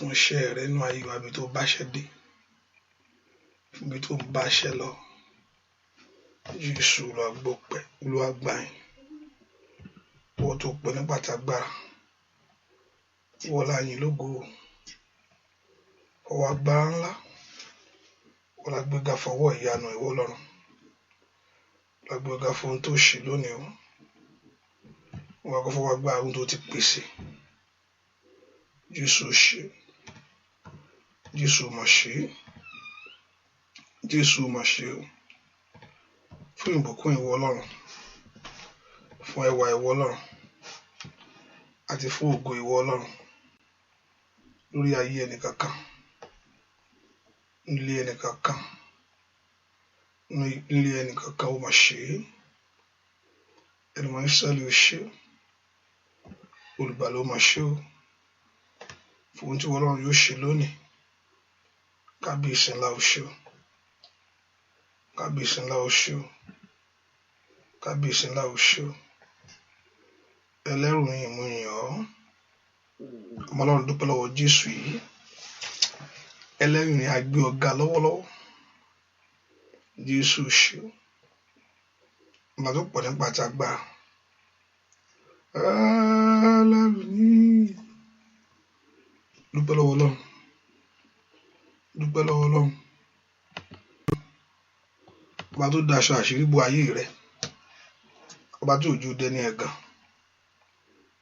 fún iṣẹ́ rẹ nínú ayé wa bí tó bá ṣe dé fún bí tó bá ṣe lọ Jésù olùgbọ́pẹ́ olùwàgbàyìn wọ́n tó pẹ́ ní pàtàgbára wọ́n láyìn lógo ọwọ́ agbára ńlá wọ́n lágbéga fọwọ́ ìyanu ìwọ Ọlọ́run lágbéga fún ohun tó ṣe lónìí o wọ́n kò fọwọ́ agbára ohun tó ti pèsè Jésù ṣe Jésù mà ṣe Jésù mà ṣe o fún ìbùkún ìwọ Ọlọ́run fún ẹwà ìwọ Ọlọ́run àti fún ògo ìwọ Ọlọ́run lórí ayé ẹnìkankan nílé ẹnìkankan nílé ẹnìkankan ó mà ṣe ẹni máa ń sẹ́lẹ̀ ó ṣe olùgbàlà ó mà ṣe o fún ohun tí ìwọ Ọlọ́run yóò ṣe lónìí kábíyèsí ńlá ó ṣe o kábíyèsí ńlá ó ṣe o kábíyèsí ńlá ó ṣe o ẹlẹ́rù ni ìmúyàn ọ́ ọmọ Ọlọ́run dúpẹ́ lọ́wọ́ Jésù yìí ẹlẹ́rù ni a gbé ọ̀gá lọ́wọ́lọ́wọ́ Jésù ṣe o ọba tó pọ̀ nípa ti agbára ẹlẹ́rù ni dúpẹ́ lọ́wọ́ Ọlọ́run dúpẹ́ lọ́wọ́ Ọlọ́run ọba tó daṣọ àṣírí bo ayé rẹ ọba tó ojú dẹni ẹ̀gàn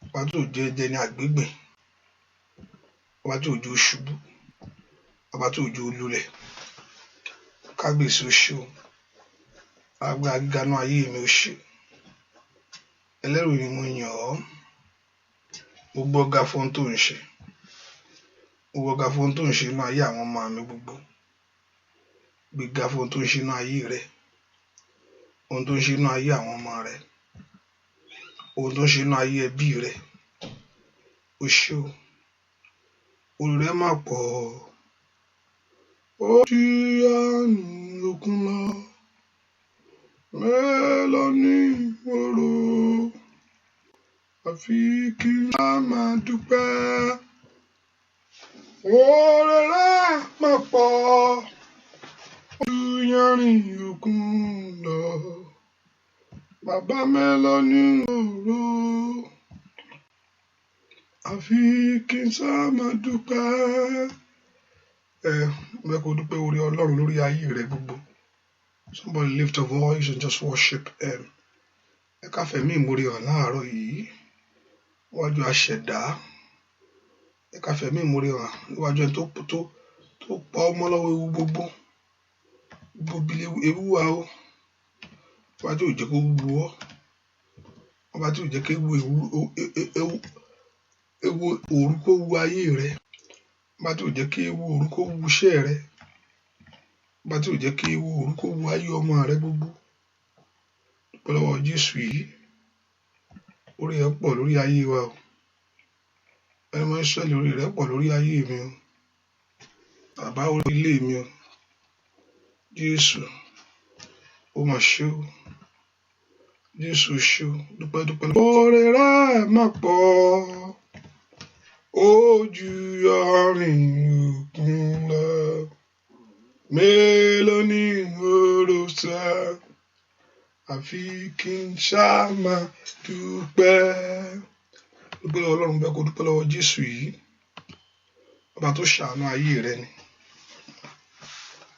ọba tó jẹ́ dẹni àgbégbè ọba tó ojú ṣubú ọba tó ojú olúlẹ̀ kábíyèsí ó ṣe o agbára gíga náà ayé mi ó ṣe ẹlẹ́rù ni mo yàn ọ́ mo gbọ́ ọ̀gá fún ohun tó ń ṣe mo gbọ́ ọ̀gá fún ohun tó ń ṣe inú ayé àwọn ọmọ mi gbogbo gbéga fún ohun tó ń ṣe inú ayé rẹ ohun tó ń ṣe inú ayé àwọn ọmọ rẹ ohun tó ń ṣe inú ayé ẹbí rẹ ó ṣe o orí rẹ má pọ̀ ó ti àrùn òkun lọ mélòó ní òru àfi kí n máa dúpẹ́ orí rẹ má pọ̀ ó ti àrùn òkun lọ bàbá mélòó ní òru àfi kí n máa dúpẹ́ mẹ́kọ̀ọ́ dúpẹ́ orí Ọlọ́run lórí ayé rẹ gbogbo. Somebody lift a voice and just worship him. Ẹ ká fẹ̀mí ìmoore hàn láàárọ̀ yìí níwájú aṣẹ̀dá. Ẹ ká fẹ̀mí ìmoore hàn níwájú ẹni tó pa ọmọ lọ́wọ́ ewu gbogbo ewu wa o ọba tí ò jẹ́ kó wu ọ́ ọba tí ò jẹ́ kó wu ewu òru kó wu ayé rẹ ọba tí ò jẹ́ kí ewu òru kó wu iṣẹ́ rẹ ọba tí ò jẹ́ kí ewu òru kó wu ayé ọmọ rẹ gbogbo dúpẹ́ lọ́wọ́ Jésù yìí orí rẹ pọ̀ lórí ayé wa o ẹni máa ń ṣẹlẹ̀ orí rẹ pọ̀ lórí ayé mi o bàbá orí ilé mi o Jésù ó mà ṣe o Jésù ṣe o dúpẹ́ orí rẹ má pọ̀ ojú àrùn òkun lọ mélòó ní òru sá àfi kí n máa dúpẹ́ lọ́wọ́ Ọlọ́run bẹ́ẹ̀ kó dúpẹ́ lọ́wọ́ Jésù yìí ọba tó ṣàánú ayé rẹ ni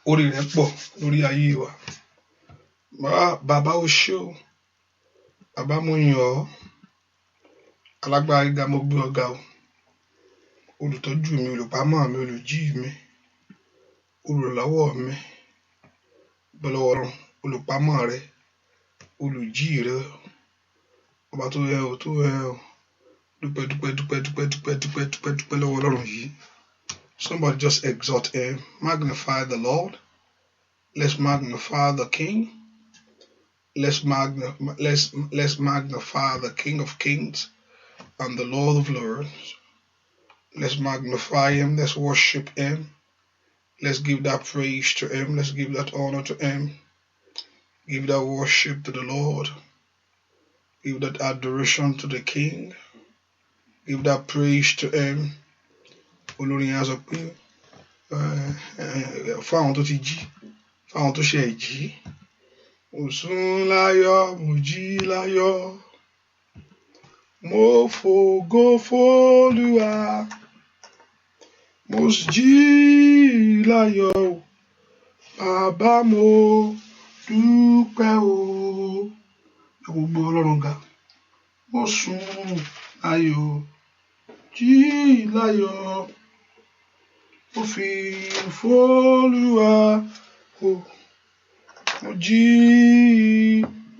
orí rẹ pọ̀ lórí ayé wa bàbá ó ṣe o bàbá mo yàn ọ́ alágbára gíga mo gbé ọ̀gá o olùtọ́jú mi olùpamọ́ mi olùjí mi olùrànlọ́wọ́ mi bọ́lọ́wọ́ Ọlọ́run olùpamọ́ rẹ olùjí rẹ ọba tó yẹ o dúpẹ́ lọ́wọ́ Ọlọ́run yìí. Somebody just exalt him, magnify the Lord. Let's magnify the King. Let's magnify the King of Kings and the Lord of Lords. Let's magnify him. Let's worship him. Let's give that praise to him. Let's give that honor to him. Give that worship to the Lord. Give that adoration to the King. Give that praise to him. olórin yẹn á sọ pé fún àwọn tó ti jí, fún àwọn tó ṣe jí. Mo sùn láyọ̀, mo jí láyọ̀, mo fògo f'Olúwa, mo jí láyọ̀, bàbá mo dúpẹ́ o. Gbogbo Ọlọ́run ga. Mo sùn láyọ̀, jí láyọ̀, mo fi f'Olúwa o. Mo jí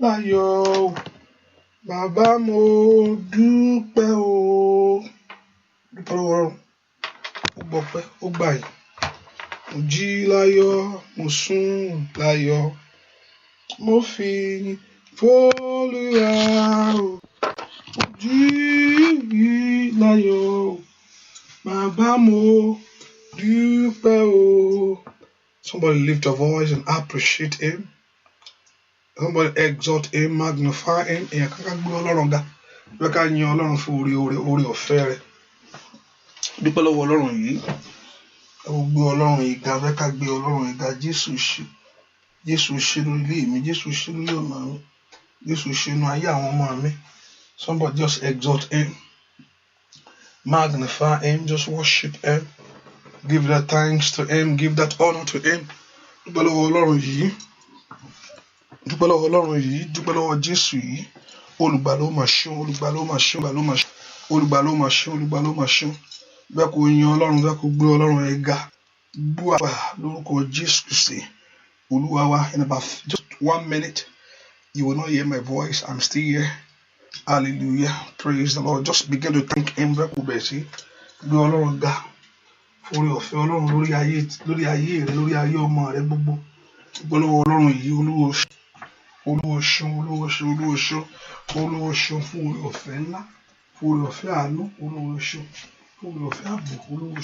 láyọ̀ o, bàbá mo dúpẹ́ o. Dúpẹ́ lọ́wọ́ Ọlọ́run, ó gbọpẹ́, ó gbà yìí. Mo jí láyọ̀, mo sùn láyọ̀, mo fi f'Olúwa o. Mo jí láyọ̀ o, bàbá mo dúpẹ́ o. Somebody lift your voice and appreciate him. Somebody exalt him, magnify him. Èèyàn kankan gbé Ọlọ́run ga. Bẹ́ẹ̀ ká yin Ọlọ́run fún oore ọ̀fẹ́ rẹ̀. Dúpẹ́ lọ́wọ́ Ọlọ́run yìí. Gbé Ọlọ́run yìí ga. Bẹ́ẹ̀ ká gbé Ọlọ́run yìí ga. Jésù ṣe lórí ilé mi. Jésù ṣe lórí ọ̀nà mi. Jésù ṣe nínú ayé àwọn ọmọ mi. Somebody just exalt him. Magnify him. Just worship him. Give that thanks to him. Give that honor to him. Dúpẹ́ lọ́wọ́ Ọlọ́run yìí. Dúpẹ́ lọ́wọ́ Ọlọ́run yìí. Dúpẹ́ lọ́wọ́ Jésù yìí. Olùgbà ló máa ṣe, olùgbà ló máa ṣe, olùgbà ló máa ṣe, olùgbà ló máa ṣe. Bẹ́ẹ̀ kò yin Ọlọ́run, bẹ́ẹ̀ kò gbé Ọlọ́run ẹ̀ ga. Gbọ́ àgbà lórúkọ Jésù Kristi. Olúwa wa, in about just 1 minute, you will not hear my voice. I'm still here. Hallelujah. Praise the Lord. Just begin to thank him. Bẹ́ẹ̀ kò bẹ̀rẹ̀ sí gbé Ọlọ́run ga. Oore ọ̀fẹ́ Ọlọ́run lórí ayé rẹ, lórí ayé ọmọ rẹ gbogbo. Dúpẹ́ lọ́wọ́ Ọlọ́run yìí. Olúwa ṣeun fún oore ọ̀fẹ́ ńlá, fún oore ọ̀fẹ́ àánú. Olúwa ṣeun fún oore ọ̀fẹ́ ààbò. Olúwa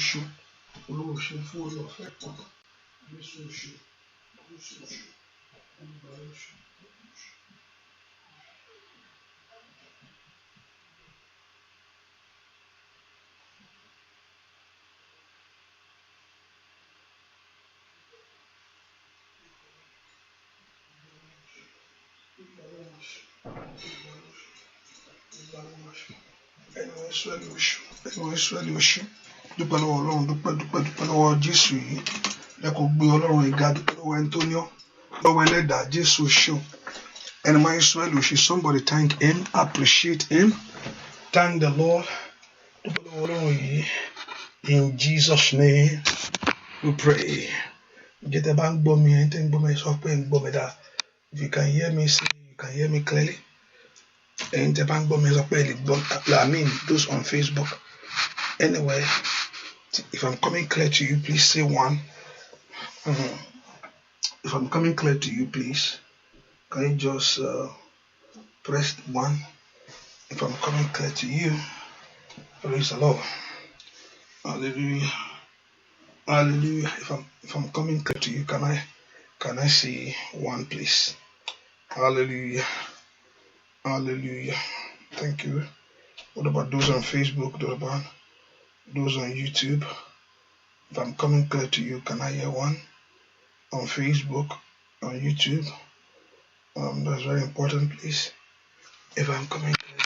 ṣeun fún oore ọ̀fẹ́ pọ̀. Jésù ṣeun. Ẹnu Ísírẹ́lì oṣù. Dúpẹ́ lọ́wọ́ Ọlọ́run, dúpẹ́ lọ́wọ́ Jésù yìí. Ẹ kò gbé Ọlọ́run ìga. Dúpẹ́ lọ́wọ́ ẹni tó ní ọ́, lọ́wọ́ ẹlẹ́dàá. Jésù ṣeun. Ẹnu Ísírẹ́lì oṣù. Somebody thank him, appreciate him, thank the Lord. Dúpẹ́ lọ́wọ́ Ọlọ́run yìí. In Jesus' name we pray. Ǹjẹ́ tẹ́ bá ń gbọ́ mi, ẹni tẹ́ ń gbọ́ mi sọ pé ń gbọ́ mi dáa. If you can hear me, say you can hear me clearly. And the bank bomb is up. I mean, those on Facebook. Anyway, if I'm coming clear to you, please say one. If I'm coming clear to you, please, can you just press one? If I'm coming clear to you, praise the Lord. Hallelujah. Hallelujah. If I'm coming clear to you, can I see one, please? Hallelujah. Hallelujah. Thank you. What about those on Facebook? What about those on YouTube? If I'm coming clear to you, can I hear one? On Facebook, on YouTube. That's very important, please. If I'm coming clear to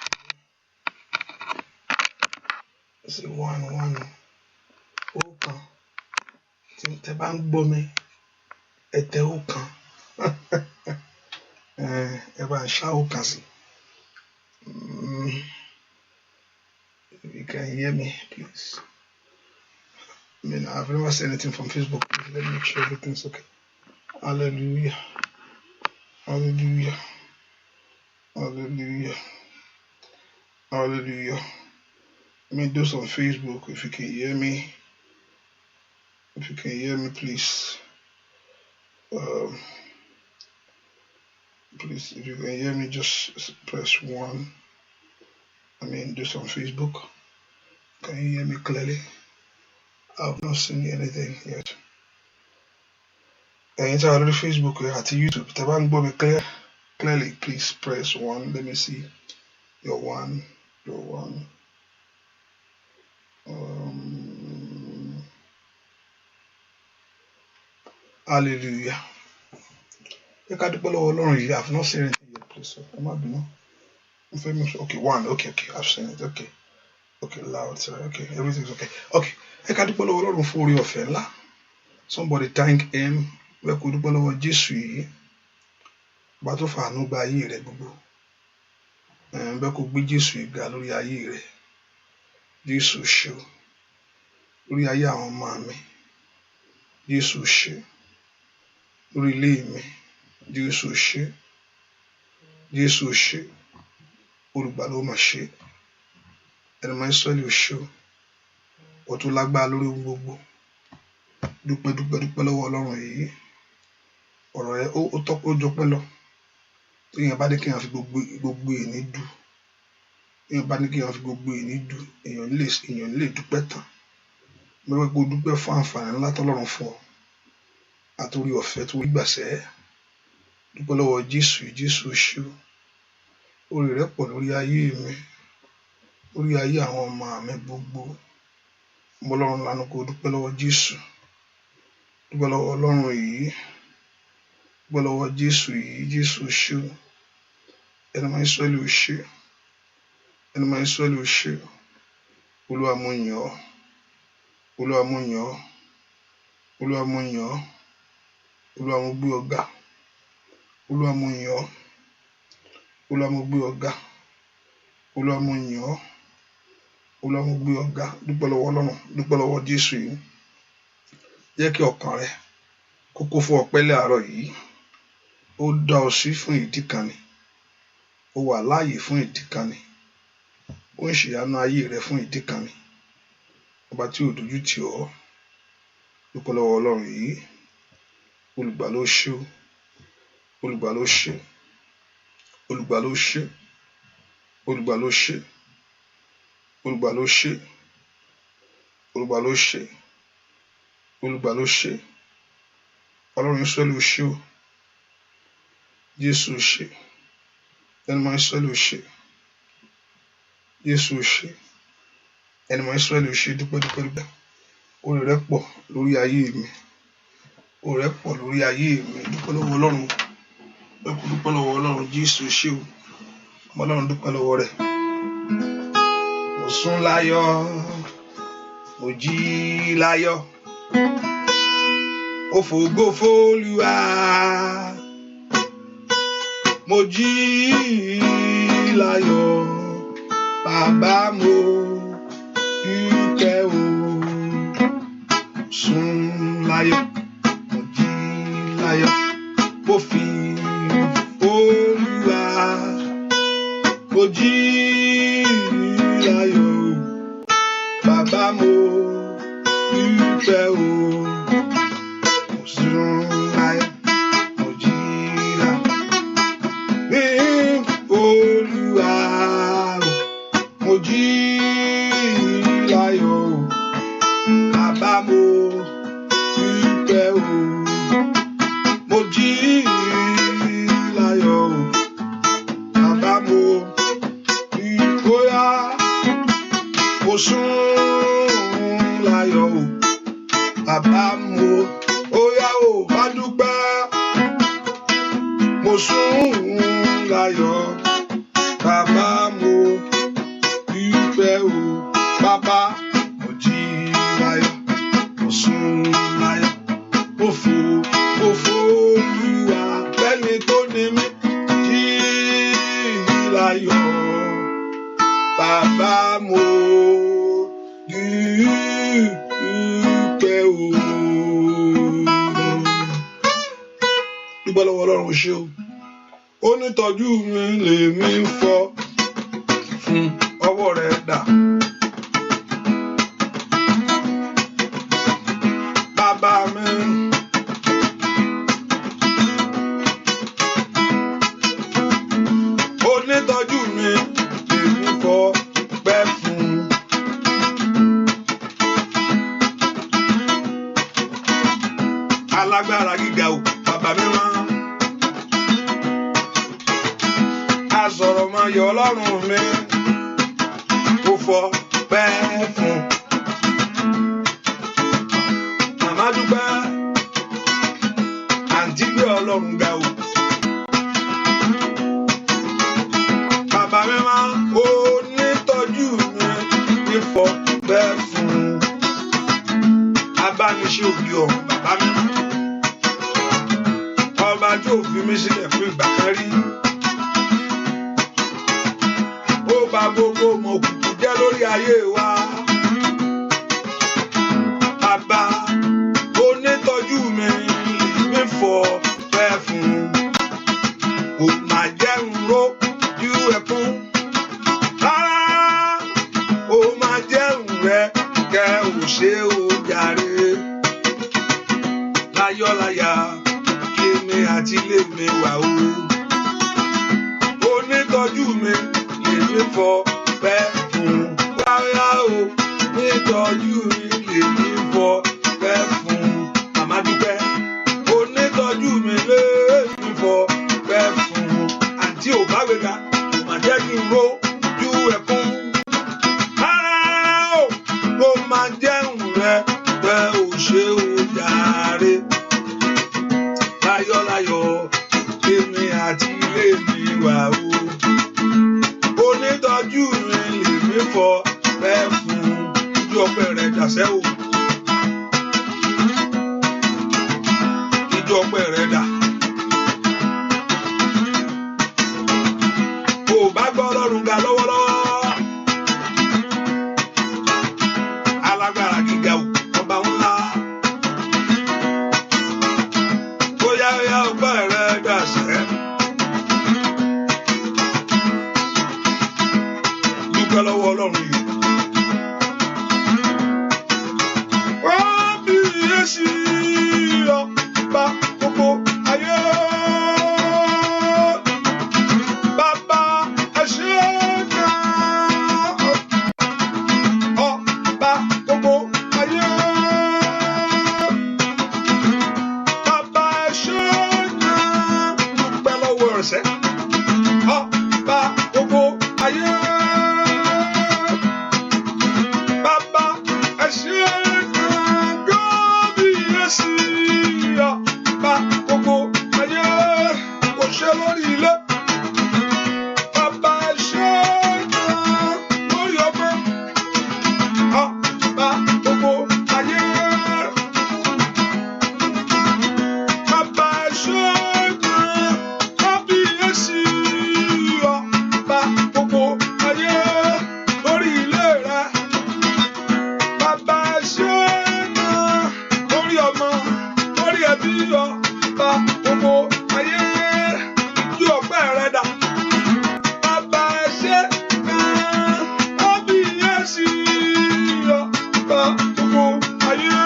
you, say one. Open. Tẹ bá ń gbọ́ mi, ẹ tẹ ọ̀kan. Ẹ bá ń ṣá ọ̀kan sí. If you can hear me, please. I mean, I've never said anything from Facebook. Please let me make sure everything's okay. Hallelujah. Hallelujah. Hallelujah. Hallelujah. I mean, those on Facebook, if you can hear me, please. Please, if you can hear me, just press one. I mean, those on Facebook, can you hear me clearly? I've not seen anything yet. And it's already Facebook at YouTube. If you can me clearly, please press one. Let me see your one. Hallelujah. Ẹ ká dúpẹ́ lọ́wọ́ Ọlọ́run yìí. I've not seen anything yet, please. Ẹ má bínú. Okay, one. Okay, I've seen it. Okay, loud. Sorry. Okay, everything's okay. Okay. Ẹ ká dúpẹ́ lọ́wọ́ Ọlọ́run fún oore ọ̀fẹ́ ńlá. Somebody thank him. Ẹ kó dúpẹ́ lọ́wọ́ Jésù yìí. Bá tó fàánú gba ayé rẹ gbogbo. Ẹ kó gbé Jésù yìí ga lórí ayé rẹ. Jésù ṣe o. Lórí ayé àwọn ọmọ mi. Jésù ṣe. Lórí ilé mi. Jésù ṣe. Jésù ṣe. Olùgbàlà ó máa ṣe. Ẹni máa ń sọ́lé òṣè o. Ó tún lágbára lórí ohun gbogbo. Dúpẹ́ lọ́wọ́ Ọlọ́run yìí. Ọ̀rọ̀ rẹ̀ ó tọ́pẹ́ ó jọpẹ́ lọ. Tí èèyàn bá ní kí èèyàn fi gbogbo èní dù. Èèyàn bá ní kí èèyàn fi gbogbo èní dù. Èèyàn lè dúpẹ́ tán. Mo fẹ́ kó dúpẹ́ fún àǹfààní ńlá tọ́lọ́run fún ọ. Àtòrí ọ̀fẹ́ tó rí gbàṣẹ́. Dúpẹ́ lọ́wọ́ Jésù ṣe o. Oore rẹ̀ pọ̀ lórí ayé mi. Lórí ayé àwọn ọmọ mi gbogbo. Mo Ọlọ́run lánàá kó dúpẹ́ lọ́wọ́ Jésù. Dúpẹ́ lọ́wọ́ Ọlọ́run yìí. Dúpẹ́ lọ́wọ́ Jésù yìí. Jésù ṣe o. Ẹni máa ń sọ́lé o ṣe. Ẹni máa ń sọ́lé o ṣe. Olúwa mo yìn ọ́. Olúwa mo yìn ọ́. Olúwa mo yìn ọ́. Olúwa mo gbé ọ ga. Olúwa mo yìn ọ́. Olúwa mo gbé ọ ga. Olúwa mo yìn ọ́. Olúwa mo gbé ọ ga. Dúpẹ́ lọ́wọ́ Ọlọ́run. Dúpẹ́ lọ́wọ́ Jésù yìí. Jẹ́ kí ọkàn rẹ kó kún fún ọpẹ́ láàárọ̀ yìí. Ó dá ọ sí fún ìdí kan ni. Ó wà láàyè fún ìdí kan ni. Ó ń ṣèyanu ayé rẹ fún ìdí kan ni. Ọba tí ò dojú tì ọ́. Dúpẹ́ lọ́wọ́ Ọlọ́run yìí. Olùgbàlà ó ṣe o. Olùgbàlà ó ṣe. Olùgbàlà ó ṣe. Olùgbàlà ó ṣe. Olùgbàlà ó ṣe. Olùgbàlà ó ṣe. Olùgbàlà ó ṣe. Ọlọ́run Ísírẹ́lì ó ṣe o. Jésù ṣe. Ẹni máa ń Ísírẹ́lì ó ṣe. Jésù ṣe. Ẹni máa ń Ísírẹ́lì ó ṣe. Dúpẹ́. Oore rẹ̀ pọ̀ lórí ayé mi. Oore rẹ̀ pọ̀ lórí ayé mi. Dúpẹ́ lọ́wọ́ Ọlọ́run. Dúpẹ́ lọ́wọ́ Ọlọ́run. Jésù ṣe o. Ọmọ Ọlọ́run dúpẹ́ lọ́wọ́ rẹ̀. Mo sùn láyọ̀. Mo jí láyọ̀. Ó fògo f'Olúwa. Mo jí láyọ̀. Bàbá mo dúpẹ́ o. Sùn láyọ̀. Mo jí láyọ̀. Mo fi Olúwa. Mo jí láyọ̀. Bàbá mo dúpẹ́ o. Mo sùn láyọ̀. Mo jí láyọ̀. Ní Olúwa. Mo jí láyọ̀. Bàbá mo dúpẹ́ o. Mo jí láyọ̀. Bàbá mo dúpẹ́. Mo sùn láyọ̀ o. Bàbá mo óyá o bá dúpẹ́. Mo sùn láyọ̀. Bàbá mo dúpẹ́ o. Bàbá mo jí láyọ̀. Mo sùn láyọ̀. Mo fò Olúwa. Lẹ́ni tó ní mi jí láyọ̀. Bàbá mo dúpẹ́ o. Dúpẹ́ lọ́wọ́ Ọlọ́run ṣe o. Ó ní tọ́jú mi lèmi ń fọ́. Fún ọwọ́ rẹ̀ dà. Bàbá mi. Ó ní tọ́jú mi lèmi ń fọ́ pẹ́ fún. Alágbára gíga o, bàbá mi rán. Asọ̀rọ̀ máa yọ Ọlọ́run mi. Ó fọ́ pẹ́ fún. Màmá dúpẹ́. Ọlọ́run ga o. Bàbá mi máa ó nítọ́jú mi nífọ̀ bẹ́ẹ̀ fún abániṣe òbí ọ̀run bàbá mi. Ọba tí ò fi mí sílẹ̀ fún ìgbà kan rí. Ó bà gbogbo mọ̀ òkùnkùn jẹ́ lórí ayé wa. Bàbá onítọ́jú mi fọ̀ bẹ́ẹ̀ fún. Kò má jẹ́ n rójú ẹkún. Rárá, ó má jẹ́ n rẹ̀ kẹ́ ò ṣe ó jàre. Láyọ̀láyà kémi àti ilé mi wà o. Onítọ́jú mi lèmi fọ̀ bẹ́ẹ̀ fún. Rárá o, nítọ́jú mi lèmi fọ̀ bẹ́ẹ̀ fún. Màmá dúpẹ́. Onítọ́jú mi lèmi fọ̀ bẹ́ẹ̀ fún. Àǹtí ò bá gbéga, kò má jẹ́ kí n rójú ẹkún. Rárá o, ó má jẹ́ n rẹ̀ kẹ́ ò ṣe ó jàre. Láyọ̀láyọ̀ kémi àti ilé mi wà o. Onítọ́jú mi lèmi fọ̀ bẹ́ẹ̀ fún. Ojú ọpẹ́ rẹ̀ dàsẹ́ o. Ojú ọpẹ́ rẹ̀ dà. Kò bá gbọ́ Ọlọ́run ga lọ́wọ́lọ́wọ́. Alágbára gíga o, ọba ńlá. Bóyá ọpẹ́ rẹ̀ dàsẹ́. Dúpẹ́ lọ́wọ́ Ọlọ́run yìí. Wọ́n bí èsì ọba gbogbo ayé. Bàbá ẹ ṣé gan. Ọba gbogbo ayé. Bàbá ẹ ṣé gan. Dúpẹ́ lọ́wọ́ rẹ̀ sẹ́. Ọba gbogbo ayé. Bàbá ẹ ṣé gan. Kábíyèsí ọba gbogbo ayé. Kò ṣe lórí ilé. Bàbá ẹ ṣé gan. Lórí ọmọ. Ọba gbogbo ayé. Bàbá ẹ ṣé gan. Kábíyèsí ọba gbogbo ayé. Lórí ilé rẹ. Bàbá ẹ ṣé gan. Lórí ọmọ. Lórí ẹbí ọba gbogbo ayé. Ojú ọpẹ́ rẹ̀ dà. Bàbá ẹ ṣé gan. Kábíyèsí ọba gbogbo ayé.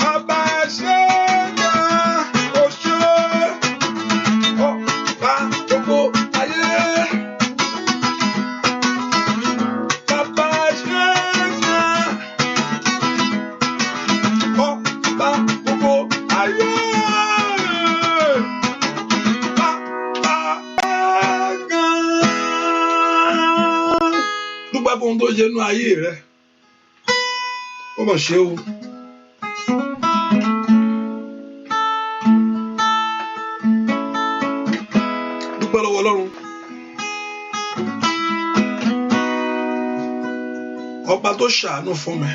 Bàbá ẹ ṣé gan. Ó ṣé ọba gbogbo ayé. Bàbá ẹ ṣé gan. Ọba gbogbo ayé. Bàbá ẹ gan. Dúpẹ́ fún ohun tó ṣe nínú ayé rẹ. Ó mọ̀ ṣe o. Dúpẹ́ lọ́wọ́ Ọlọ́run. Ọba tó ṣàánú fún mi.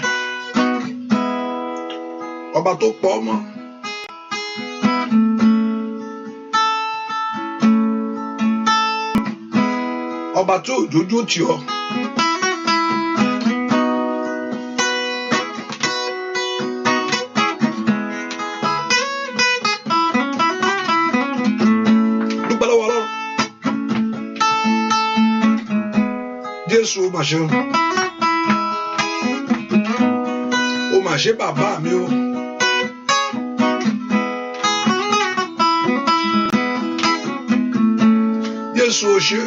Ọba tó pọ̀ ọmọ. Ọba tó òjòjú tì ọ́. Dúpẹ́ lọ́wọ́ Ọlọ́run. Jésù ó mà ṣe o. Ó mà ṣe bàbá mi o. Jésù ó ṣe.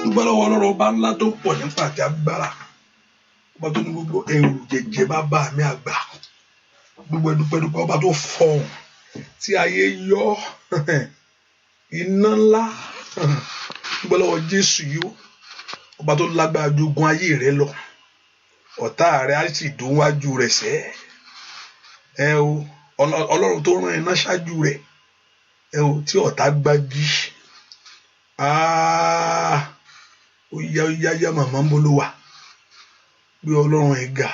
Dúpẹ́ lọ́wọ́ Ọlọ́run ọba ńlá tó pọ̀ nípa àti agbára. Ọba tó ní gbogbo ẹrù jẹjẹ bàbá mi àgbà. Dúpẹ́ ọba tó fọhùn tí ayé yọ. iná ńlá dúpẹ́ lọ́wọ́ Jésù yìí ó ọba tó lágbára ju ogun ayé rẹ lọ ọ̀tá rẹ á sì dún wájú rẹ̀ sẹ́ o Ọlọ́run tó rán iná ṣáájú rẹ̀ tí ọ̀tá gbájí ó yá màmá ń bolo wà bí Ọlọ́run ẹ̀ ga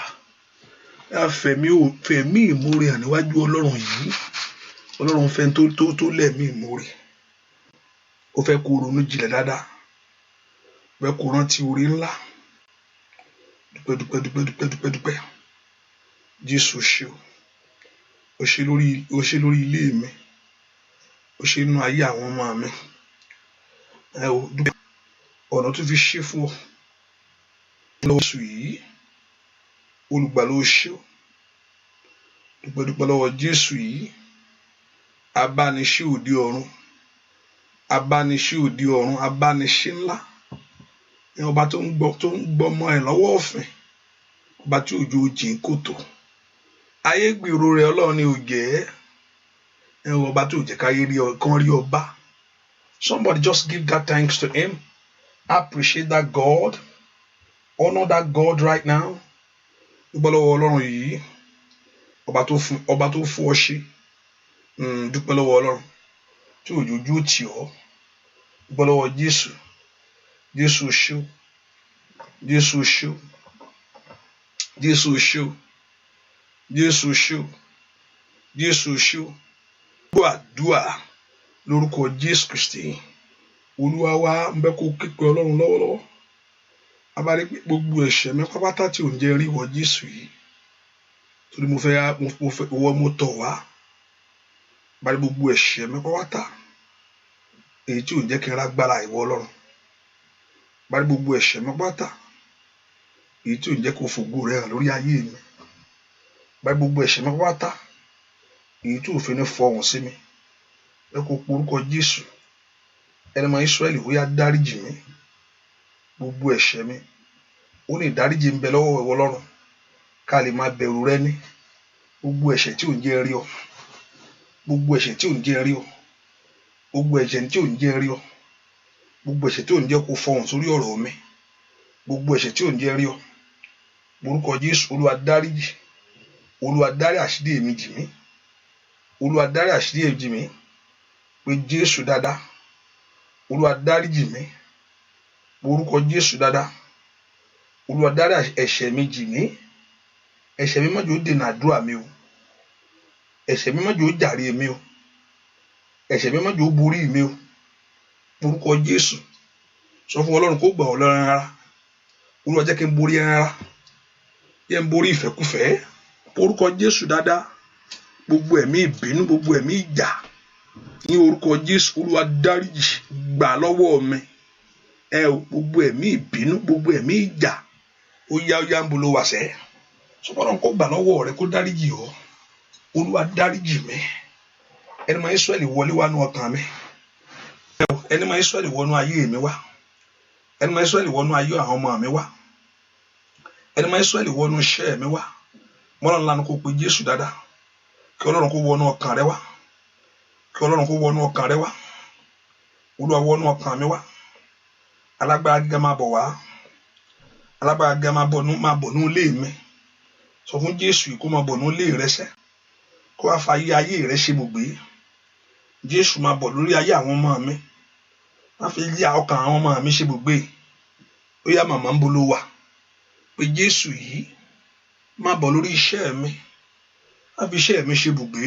fẹ̀mí ìmoore hàn níwájú Ọlọ́run yìí Ọlọ́run fẹ́ tó lẹ́mí ìmoore ó fẹ́ kó ronú jinlẹ̀ dáadáa ó fẹ́ kó rántí orí ńlá dúpẹ́ Jésù ṣe ó ṣe lórí ilé mi ó ṣe nínú ayé àwọn ọmọ mi dúpẹ́ ọ̀nà tó fi ṣe fún ọ lọ́wọ́ Jésù yìí olùgbàlà ó ṣe dúpẹ́ lọ́wọ́ Jésù yìí abániṣe òde ọ̀run abániṣe ńlá ọba tó ń gbọ́ ọmọ ẹ̀ lọ́wọ́ ọ̀fìn ọba tí òjò jìn kòtò ayé gbèrò rẹ̀ Ọlọ́run ni ò jẹ́ ọba tó jẹ́ káyé kan rí ọba. Somebody just give that thanks to him. Appreciate that God. Honor that God right now. Dúpẹ́ lọ́wọ́ Ọlọ́run yìí ọba tó fún ọ ṣe dúpẹ́ lọ́wọ́ Ọlọ́run tí òjò ojú tì ọ́ dúpẹ́ lọ́wọ́ Jésù gbọ́ àdúrà lórúkọ Jésù Kristi Olúwa wa ń bẹ̀ kó képe Ọlọ́run lọ́wọ́lọ́wọ́ abárí pé gbogbo ẹ̀ṣẹ̀ mi pápátá tí ò ń jẹ́ rí wọ Jésù yìí torí mo fẹ́ mo tọ̀ wá abárí gbogbo ẹ̀ṣẹ̀ mi pápátá èyí tí ò ń jẹ́ kí n rágbára ìwọ Ọlọ́run abárí gbogbo ẹ̀ṣẹ̀ mi pápátá èyí tí ò ń jẹ́ kó fògo rẹ̀ hàn lórí ayé mi abárí gbogbo ẹ̀ṣẹ̀ mi pápátá èyí tí ò fi ní fọhùn sí mi ẹ kó porúkọ Jésù ẹni mọ Ísírẹ́lì ó yá dáríjì mi gbogbo ẹ̀ṣẹ̀ mi ó ní ìdáríjì ń bẹ lọ́wọ́ ìwọ Ọlọ́run ká lè máa bẹ̀rù rẹ ní gbogbo ẹ̀ṣẹ̀ tí ò ń jẹ́ rí ọ gbogbo ẹ̀ṣẹ̀ tí ò ń jẹ́ rí ọ gbogbo ẹ̀ṣẹ̀ tí ò ń jẹ́ rí ọ gbogbo ẹ̀ṣẹ̀ tí ò ń jẹ́ kó fọhùn sórí ọ̀rọ̀ mi gbogbo ẹ̀ṣẹ̀ tí ò ń jẹ́ rí ọ porúkọ Jésù Olúwa dáríjì Olúwa dárí àṣírí èmi jì mí Olúwa dárí àṣírí èmi jì mí pé Jésù dáadáa Olúwa dáríjì mí orúkọ Jésù dáadáa Olúwa dárí ẹ̀ṣẹ̀ mi jì mí ẹ̀ṣẹ̀ mi má jẹ́ ó dènà àdúrà mi o ẹ̀ṣẹ̀ mi má jẹ́ ó jàre mi o ẹ̀ṣẹ̀ mi má jẹ́ ó borí mi o orúkọ Jésù sọ fún Ọlọ́run kó gbà ọ́ lọ́rùn rárá Olúwa jẹ́ kí n borí ẹran rárá jẹ́ n borí ìfẹ́kúfẹ̀ẹ́ orúkọ Jésù dáadáa gbogbo ẹ̀mí ìbínú gbogbo ẹ̀mí ìjà ní orúkọ Jésù Olúwa dáríjì gbà lọ́wọ́ mi gbogbo ẹ̀mí ìbínú gbogbo ẹ̀mí ìjà ó yá ń bolo wà sẹ́ sọ́kọ́rọ̀ kó gbà lọ́wọ́ rẹ kó dáríjì ọ́ Olúwa dáríjì mi ẹni máa Ísírẹ́lì wọlé wá nú ọkàn mi ẹni máa Ísírẹ́lì wọnú ayé mi wá ẹni máa Ísírẹ́lì wọnú ayé àwọn ọmọ mi wá ẹni máa Ísírẹ́lì wọnú iṣẹ́ mi wá mọ́nà ńlá ni kó pe Jésù dáadáa kí Ọlọ́run kó wọnú ọkàn rẹ wá kí Ọlọ́run kó wọnú ọkàn rẹ wá Olúwa wọnú ọkàn mi wá alágbára gíga máa bọ̀ wá alágbára gíga máa bọ̀ nú ilé mi sọ fún Jésù kó máa bọ̀ nú ilé rẹ sẹ́ kó wá fa ayé rẹ ṣe gbogbo Jésù máa bọ̀ lórí ayé àwọn ọmọ mi má fi yá ọkàn àwọn ọmọ mi ṣe gbogbo ó yá màmá ń bolo wà pé Jésù yìí máa bọ̀ lórí iṣẹ́ mi má fi iṣẹ́ mi ṣe gbogbo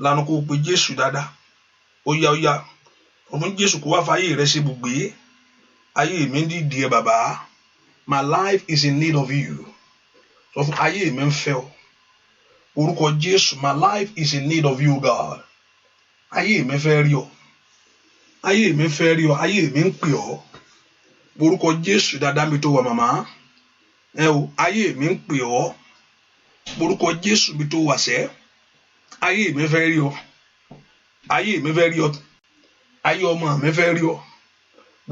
lánàá kó pe Jésù dáadáa ó yá ọmọ Jésù kó wá fa ayé rẹ ṣe gbogbo ayé mi ń dìde ẹ bàbá my life is in need of you sọ fún ayé mi ń fẹ́ ọ orúkọ Jésù my life is in need of you God ayé mi fẹ́ rí ọ ayé mi fẹ́ rí ọ ayé mi ń pè ọ orúkọ Jésù dáadáa mi tó wà màmá ayé mi ń pè ọ orúkọ Jésù mi tó wà sẹ́ ayé mi fẹ́ rí ọ ayé mi fẹ́ rí ọ ayé ọmọ mi fẹ́ rí ọ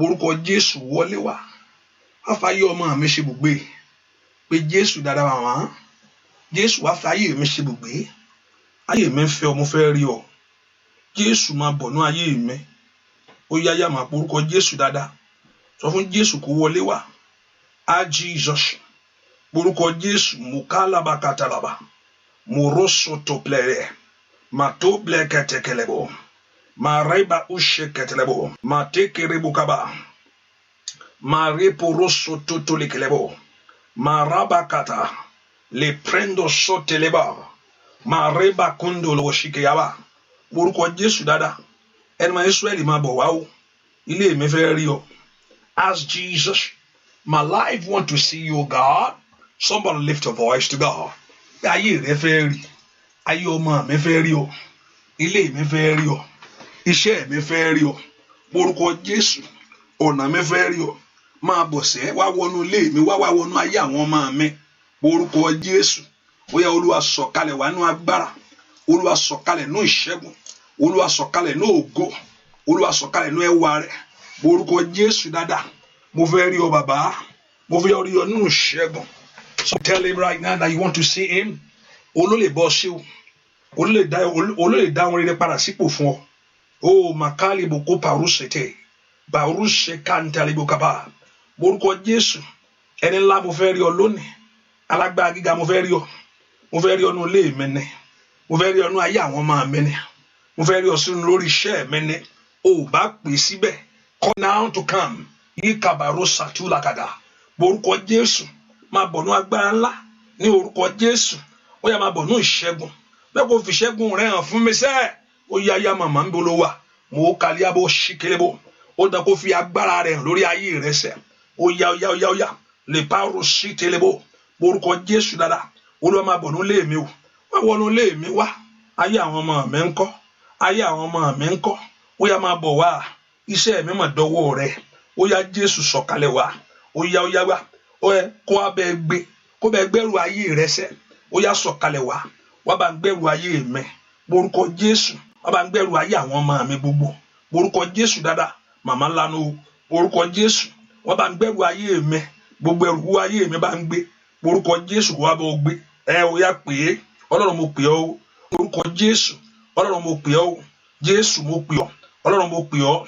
orúkọ Jésù wọlé wá afáyé ọmọ mi ṣe bùgbé pé Jésù dáadáa màmá Jésù wá fi ayé mi ṣe bùgbé ayé mi ń fẹ́ ọ mo fẹ́ rí ọ Jésù máa bọ̀ nú ayé mi ó yá yá máa porúkọ Jésù dáadáa. Sọ fún Jésù kó wọlé wá. A Jesus. Porúkọ Jésù mukala katalaba. Moroso toplere. Mato bleketekelebo. Mareba usheketelebo. Matekerebukaba. Mareporoso totolekelebo. Marabakata. Le prendo soteleba. Mareba kondolo shikeyaba. Porúkọ Jésù dáadáa. Ẹnìmọ̀ Ísírẹ́lì máa bọ̀ wá o. Ilé mi fẹ́ rí ọ. Ask Jesus, my life want to see you, God. Somebody lift your voice to God. Ayé rẹ fẹ́ rí. Ayé ọmọ mi fẹ́ rí ọ. Ilé mi fẹ́ rí ọ. Iṣẹ́ mi fẹ́ rí ọ. Porúkọ Jésù. Ọ̀nà mi fẹ́ rí ọ. Máa bọ̀ sẹ́ wá wọnú ilé mi wá wọnú ayé àwọn ọmọ mi. Porúkọ Jésù. Ó yá Olúwa sọ̀kalẹ̀ wá nú agbára. Olúwa sọ̀kalẹ̀ nú ìṣẹ́gun. Olúwa sọ̀kalẹ̀ nú ògo. Olúwa sọ̀kalẹ̀ nú ẹwà rẹ̀. Orúkọ Jésù dáadáa. Mo fẹ́ rí ọ bàbá. Mo fẹ́ rí ọ nínú ìṣẹ́gun. So tell him right now that you want to see him. Olólè bọ́ sí o. Olólè dá ohun rere padà sípò fún ọ. Oh makali boko parusete. Baruse kantali bokaba. Orúkọ Jésù. Ẹni ńlá mo fẹ́ rí ọ lónìí. Alágbára gíga mo fẹ́ rí ọ. Mo fẹ́ rí ọ nínú ilé mi ni. Mo fẹ́ rí ọ nínú ayé àwọn ọmọ mi ni. Mo fẹ́ rí ọ sínú lórí iṣẹ́ mi ni. O bá pè síbẹ̀. Call now to come. Ikabaro satulakada. Orúkọ Jésù. Máa bọ̀ nú agbára ńlá. Ní orúkọ Jésù. Ó yá máa bọ̀ nú ìṣẹ́gun. Bẹ́ẹ̀ kò fi ìṣẹ́gun rẹ̀ hàn fún mi sẹ́. Ó yá yá màmá ń bolo wa. Mo kàlí abo ṣìkélébó. Ó dán kó fi agbára rẹ̀ hàn lórí ayé rẹ̀ sẹ́. Ó yá. Lè pàrọ̀ sí télébó. Orúkọ Jésù dáadáa. Olúwa máa bọ̀ nú ilé mi o. Wá wọnú ilé mi wá. Ayé àwọn ọmọ mi ńkọ́. Ayé àwọn ọmọ mi ńkọ́. Ó yá máa bọ̀ wá. Iṣẹ́ mi mà dọ́wọ́ rẹ̀. Ó yá Jésù sọ̀kalẹ̀ wá. Ó yá wá. Ó yẹ kó wá bẹ́ẹ̀ gbé. Kó bẹ́ẹ̀ gbẹ́rù ayé rẹ̀ sẹ́. Ó yá sọ̀kalẹ̀ wá. Wá bá ń gbẹ́rù ayé mi. Orúkọ Jésù. Wá bá ń gbẹ́rù ayé àwọn ọmọ mi gbogbo. Orúkọ Jésù dáadáa. Màmá lánàá o. Orúkọ Jésù. Wá bá ń gbẹ́rù ayé mi. Gbogbo ẹrù ayé mi bá ń gbé. Orúkọ Jésù kó wá bọ́ gbé. Ó yá pè é. Ọlọ́run mo pè ọ́ o. Orúkọ Jésù. Ọlọ́run mo pè ọ́ o. Jésù mo pè ọ́. Ọlọ́run mo pè ọ́.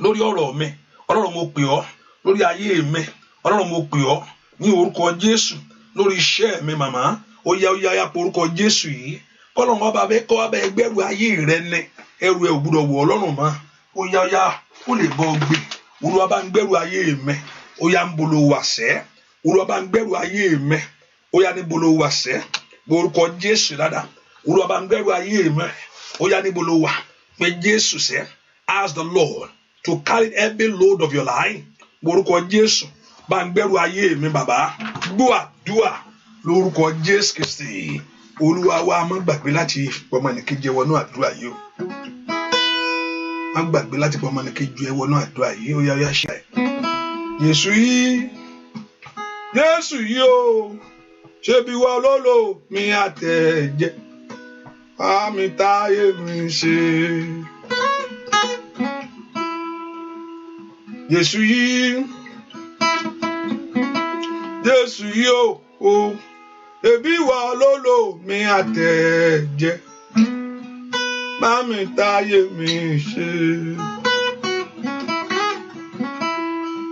Lórí ọ̀rọ̀ mi. Ọlọ́run mo pè ọ́. Lórí ayé mi. Ọlọ́run mo pè ọ́. Ní orúkọ Jésù. Lórí iṣẹ́ mi màmá. Ó yá pé orúkọ Jésù yìí. Kọ́lọ́run ọba bẹ́ẹ̀ kọ́ ọba ẹgbẹ́rù ayé rẹ ní. Ẹrù ẹ̀ ò gbúdọ̀ wọ̀ Ọlọ́run mọ́. Ó yá ó lè bọ́ gbé. Olúwa bá ń gbẹ́rù ayé mi. Ó yá ń bolo wà sẹ́. Olúwa bá ń gbẹ́rù ayé mi. Ó yá ní bolo wà sẹ́. Orúkọ Jésù dáadáa. Olúwa bá ń gbẹ́rù ayé mi. Ó yá ní bolo wà. Pé Jésù sẹ́. Ask the Lord to carry every load of your life. Orúkọ Jésù. Bá ń gbẹ́rù ayé mi bàbá. Gbọ́ àdúrà lórúkọ Jésù Kristi. Olúwa wa má gbàgbé láti pọmọnìkejì wọnú àdúrà yìí o. Má gbàgbé láti pọmọnìkejì wọnú àdúrà yìí ó yá ṣe. Jésù yìí o. Ṣé bí wọ́n lólò mi àtẹ̀jẹ́. Àmì táyé mi ṣe. Jésù yìí o. Ebi wà lólò mi àtẹ̀jẹ́. Àmì táyé mi ṣe.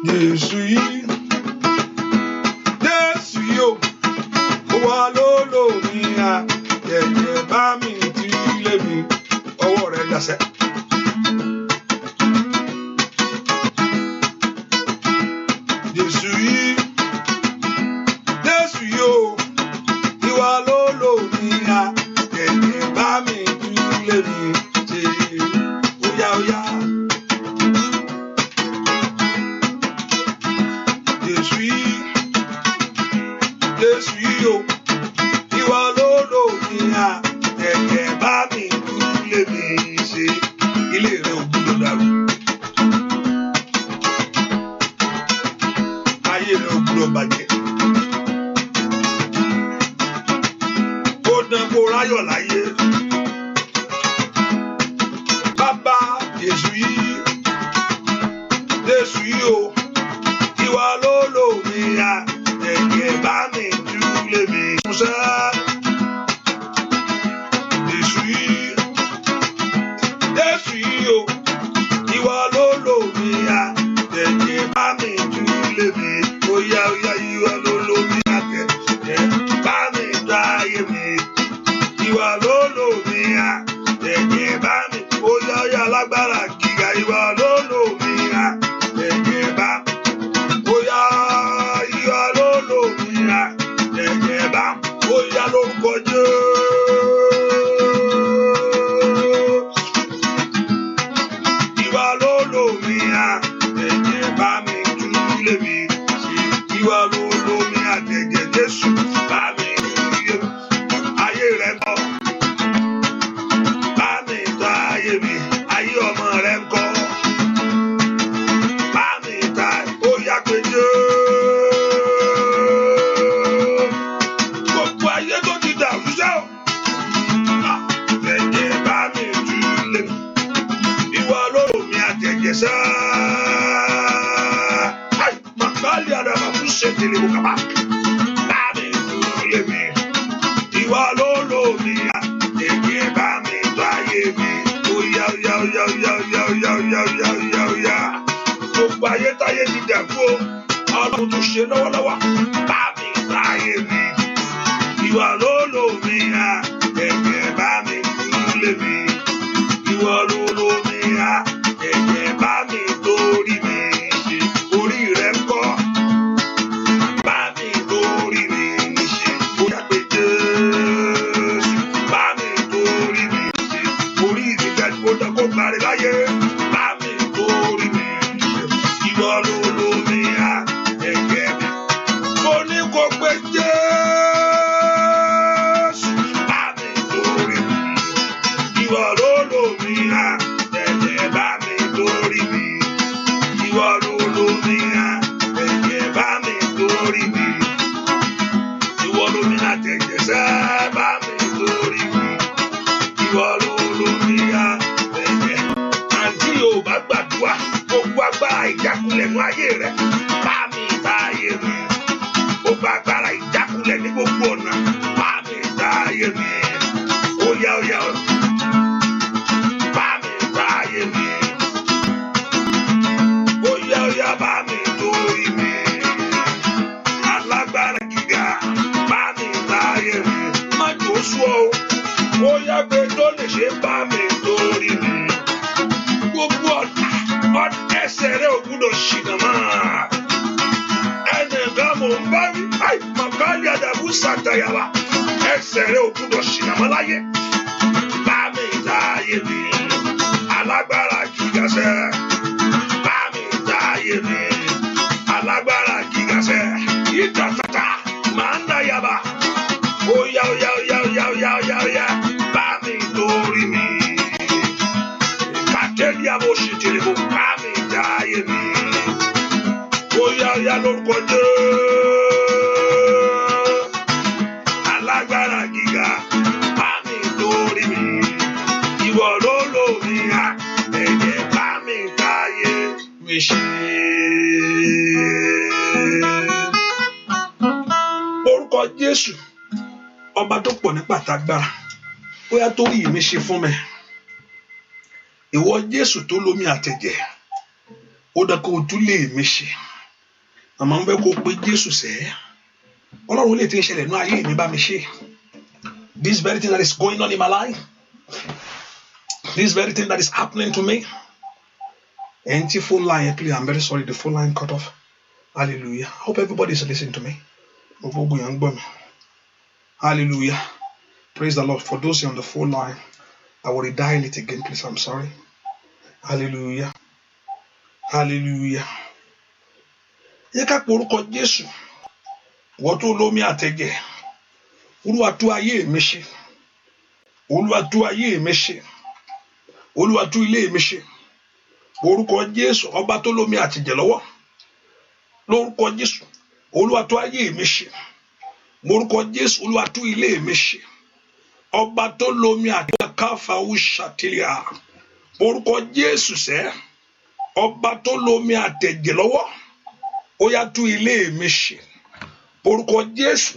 Jésù yìí o. Wà lólò mi àtẹ̀jẹ́. Bá mi tí lé mi. Ọwọ́ rẹ̀ yàsẹ́. Jésù yìí o. Ìwà lólò mi àtẹ̀jẹ́. Bá mi tí lé mi ṣe. Ó yá. Jésù yìí o. Ìwà lólò mi àtẹ̀jẹ́. Bá mi tí lé mi ṣe. Ilé rẹ̀ ò gbúdọ̀ dàrú. Ayé rẹ̀ ò gbúdọ̀ bàjẹ́. Ó dán kó ráyọ̀ láyé. Bàbá Jésù yìí o. Ìwà lólò mi àtẹ̀jẹ́. Bá mi tú lé mi ṣe. Jésù yìí o. Ìwà lólò ìwà ló lò mí à ẹ̀jẹ̀ bá mi ó yá yá lágbára gíga ìwà ló lò mí à ẹ̀jẹ̀ bá ó yá ìwà ló lò mí à ẹ̀jẹ̀ bá ó yá lórúkọ Jésù. Ìwà ló lò mí à ẹ̀jẹ̀ bá mi tú lé mi ṣe ìwà ló lò mí à ẹ̀jẹ̀ Jésù bá mi tú lé mi ayé rẹ̀ kọ́ bá mi ta ayé mi ayé ọmọ rẹ̀ kọ́ bá mi ta ó yá pé gbogbo ayé tó ti dàrú sẹ́ o ẹ̀jẹ̀ bá mi tú lé mi ìwà ló lò mí àtẹ̀jẹ̀ sẹ́ màkàlì àdàbà fún ṣètìlẹ̀ òkàbà bá mi tú lé mi ìwà ló lò mí àtẹ̀jẹ̀ bá mi tó ayé mi ó yá yá yá yá yá yá yá yá yá yá gbogbo ayé táyé ti dàrú o ọdún tó ṣe lọ́wọ́lọ́wọ́ bá mi tó ayé mi ìwà ló lò mí ẹ̀jẹ̀ bá mi tú lé mi ìwà ló lò mí ẹ̀jẹ̀ bá mi torí mi ṣe orí rẹ̀ kọ́ bá mi torí mi ṣe ó yá pé Jésù bá mi torí mi ṣe orí mi jẹ́ kó dọ́kọ́ parí láyé bá mi torí mi ṣe ìwà ló lò mí ẹ̀jẹ̀ mi mo ní kó pé Jésù bá mi torí mi ìwà ló lò mí ẹ̀jẹ̀ bá mi torí mi ìwà ló lò mí ẹ̀jẹ̀ bá mi torí mi ìwà ló mí àtẹ̀jẹ̀ sẹ́ bá mi torí mi ìwà ló lò mí ẹ̀jẹ̀ àǹtí yóò bá gbàdúrà gbogbo agbára ìjákulẹ̀ nú ayé rẹ̀ bá mi ta ayé mi gbogbo agbára ìjákulẹ̀ ní gbogbo ọ̀nà bá mi ta ayé mi ó yá ó yá bá mi ta ayé mi ó yá ó yá bá mi torí mi alágbára gíga bá mi ta ayé mi má jò sú ọ ó yá pé tó lè ṣe bá mi torí mi gbogbo ọ̀nà ẹsẹ̀ rẹ̀ ò gbúdọ̀ ṣìnà máa ẹnìkan mò ń bá wí màkàlì àdàbù sàtàyàwá ẹsẹ̀ rẹ̀ ò gbúdọ̀ ṣìnà mọ́ láyé bá mi ta ayé mi alágbára gíga sẹ́ bá mi ta ayé mi alágbára gíga sẹ́ ìtàtàtà máa ń dáyàbá ó yá ó yá ó yá ó yá ó yá ó yá ó yá bá mi torí mi kàtẹ́lì àbòsí tìrìbù bá mi ta ayé mi ó yá ó yá lórúkọ Jésù alágbára gíga bá mi torí mi ìwọ ló lò mí ẹ̀jẹ̀ bá mi ta ayé mi ṣe. Orúkọ Jésù ọba tó pọ̀ ní pàtàgbára ó yá torí mi ṣe fún mi ìwọ Jésù tó lómi àtẹ̀jẹ̀ ó dá kó o tún lè mi ṣe àmọ́ ń fẹ́ kó o pé Jésù sẹ́ Ọlọ́run lè ti ń ṣẹlẹ̀ ní ayé mi bá mi ṣe this very thing that is going on in my life this very thing that is happening to me empty phone line please I'm very sorry the phone line cut off hallelujah I hope everybody is listening to me hallelujah praise the Lord for those on the phone line I will redial it again please I'm sorry hallelujah hallelujah yẹ ká pe orúkọ Jésù wọ́n tó lómi àtẹ̀jẹ̀ Olúwa tú ayé mi ṣe Olúwa tú ayé mi ṣe Olúwa tú ilé mi ṣe orúkọ Jésù ọba tó lómi àtẹ̀jẹ̀ lọ́wọ́ lórúkọ Jésù Olúwa tú ayé mi ṣe orúkọ Jésù Olúwa tú ilé mi ṣe ọba tó lómi àtẹ̀jẹ̀ káfáwù ṣàtìlíà orúkọ Jésù sẹ́ ọba tó lómi àtẹ̀jẹ̀ lọ́wọ́ ó yá tú ilé mi ṣe orúkọ Jésù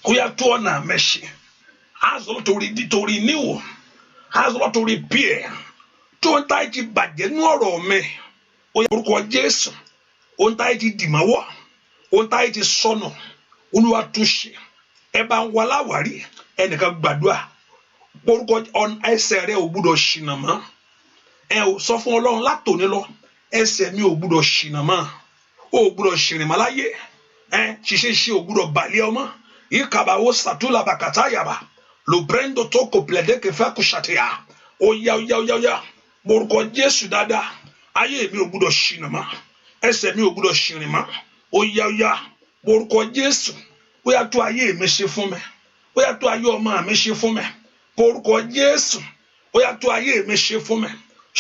ó yá tú ọ̀nà mi ṣe ask Lord to renew ask Lord to repair tó ń táyì ti bàjẹ́ ní ọ̀rọ̀ mi ó yá orúkọ Jésù ó ń táyì ti dìmọ́wọ́ ó ń táyì ti sọnù Olúwa tú ṣe ẹ bá ń wá láwárí ẹnìkan gbàdúrà orúkọ ẹsẹ̀ rẹ ò gbúdọ̀ ṣìnà mọ́ ẹ ò sọ fún Ọlọ́run látòní lọ ẹsẹ̀ mi ò gbúdọ̀ ṣìnà mọ́ ò gbúdọ̀ ṣìrìn mọ́ láyé ṣiṣẹ́ ò gbúdọ̀ balẹ̀ ọmọ ìkàbàwò sàtúlà bàkàtà yàbá lùbrẹ́ndò tó kò pìlẹ̀dẹ́ kẹfẹ́ kò ṣàtìyà ó yá orúkọ Jésù dáadáa ayé mi ò gbúdọ̀ ṣìnà mọ́ ẹsẹ̀ mi ò gbúdọ̀ ṣìrìn mọ́ ó yá orúkọ Jésù ó yá tó ayé mi ṣe fún mi ó yá tó ayé ọmọ mi ṣe fún mi orúkọ Jésù ó yá tó ayé mi ṣe fún mi.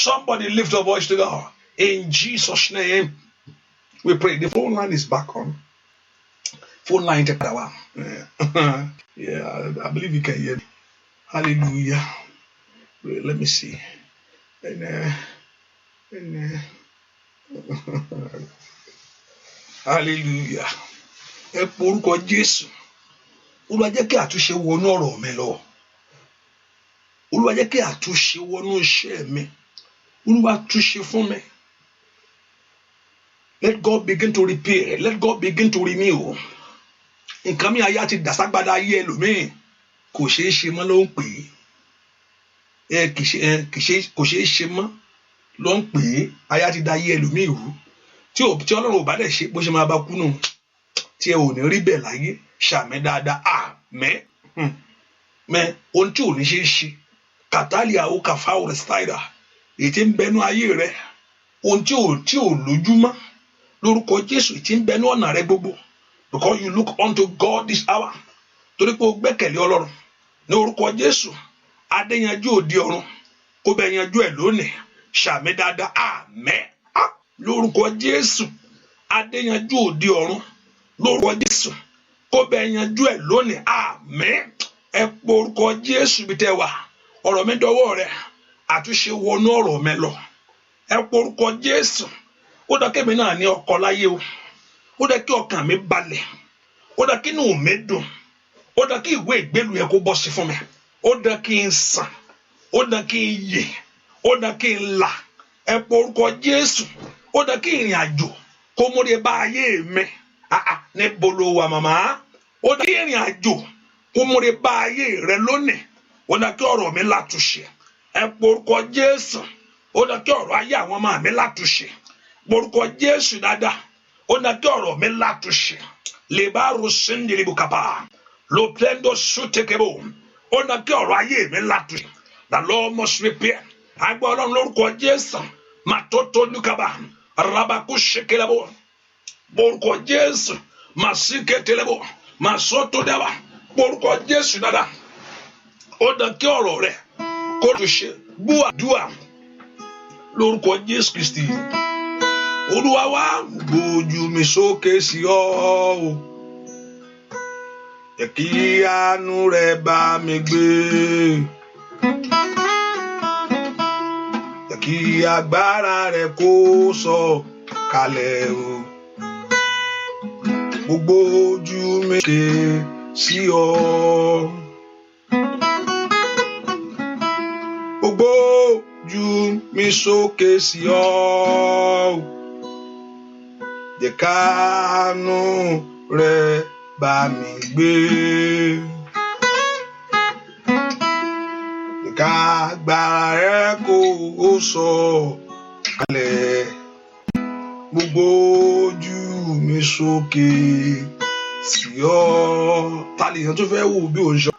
Somebody lift your voice to God. In Jesus' name we pray. The phone line is back on. Phone line take power. Yeah, I believe you can hear me. Hallelujah. Let me see. Hallelujah. Ẹ porúkọ Jésù. Olúwa jẹ́ kí àtúnṣe wọnú ọ̀rọ̀ mi lọ. Olúwa jẹ́ kí àtúnṣe wọnú iṣẹ́ mi. Olúwa túnṣe fún mi. Let God begin to repair. Let God begin to renew. Nǹkan mi ayé àti dàságbádá ayé ẹlòmíì kò ṣeé ṣe mọ́ ló ń pè é. Kò ṣeé ṣe mọ́ ló ń pè é. Ayé àti dá ayé ẹlòmíì rú. Tí Ọlọ́run ò bá dẹ̀ ṣe bó ṣe máa bá kú nù. Tí ẹ ò ní rí bẹ́ẹ̀ láyé ṣàmì dáadáa. Àmín. Mẹ́ ohun tí ò ní ṣe é ṣe. Kàtàlíà ó kàfá ò rẹ̀ stáìdà. Èyí tí ń bẹnu ayé rẹ̀. Ohun tí ò lójúmọ́. Lórúkọ Jésù tí ń bẹnu ọ̀nà rẹ̀ gbogbo. Because you look unto God this hour. Torí pé o gbẹ́kẹ̀lé Ọlọ́run. Ní orúkọ Jésù. Adéyanjú òde ọ̀run. Kó bẹ yanjú ẹ̀ lónìí. Ṣàmì dáadáa. Àmín. Lórúkọ Jésù. Adéyanjú òde ọ̀run. Lórúkọ Jésù. Kó bẹ yanjú ẹ̀ lónìí. Àmín. Ẹ po orúkọ Jésù bí tẹ́ wà. Ọ̀rọ̀ mi dọwọ́ rẹ̀. Àtúnṣe wọnú ọ̀rọ̀ mi lọ. Ẹ po orúkọ Jésù. Ó dá kémi náà ní ọkọ láyé o. Ó dá kí ọkàn mi balẹ̀. Ó dá kí inú mi dùn. Ó dá kí ìwé ìgbélú yẹn kó bọ́ sí fún mi. Ó dá kí n sàn. Ó dá kí n yè. Ó dá kí n là. Ẹ po orúkọ Jésù. Ó dá kí ìrìn àjò kó múre bá ayé mi. Níbo lo wà màmá? Ó dá kí ìrìn àjò kó múre bá ayé rẹ lónìí. Ó dá kí ọ̀rọ̀ mi látúnṣe. Ẹ po orúkọ Jésù. Ó dá kí ọ̀rọ̀ ayé àwọn ọmọ mi látúnṣe. Orúkọ Jésù dáadáa. Ó dá kí ọ̀rọ̀ mi látúnṣe. Lè bá rúṣin ní ibùkàpá. Lo plendo sutekebo. Ó dá kí ọ̀rọ̀ ayé mi látúnṣe. The Lord must repair. Àgbà Ọlọ́run lórúkọ Jésù. Màtótó nukaba. Rabaku ṣekelebo. Orúkọ Jésù. Màsíkẹtẹlebo. Màsótó dábà. Orúkọ Jésù dáadáa. Ó dá kí ọ̀rọ̀ rẹ̀ kó túnṣe. Gbọ́ àdúrà lórúkọ Jésù Kristi. Olúwa wá gbójú mi sókè sí ọ o. Jẹ́ kí àánú rẹ̀ bá mi gbé. Jẹ́ kí agbára rẹ̀ kó sọ̀ kalẹ̀ o. Gbogbo ojú mi ké sí ọ. Gbogbo ojú mi sókè sí ọ. Jẹ́ k'àánú rẹ̀ bá mi gbé. Jẹ́ k'agbára rẹ̀ kó sọ̀ kalẹ̀. Gbogbo ojú mi sókè sí ọ. Ta lèèyàn tó fẹ́ wò bí òun ṣọ?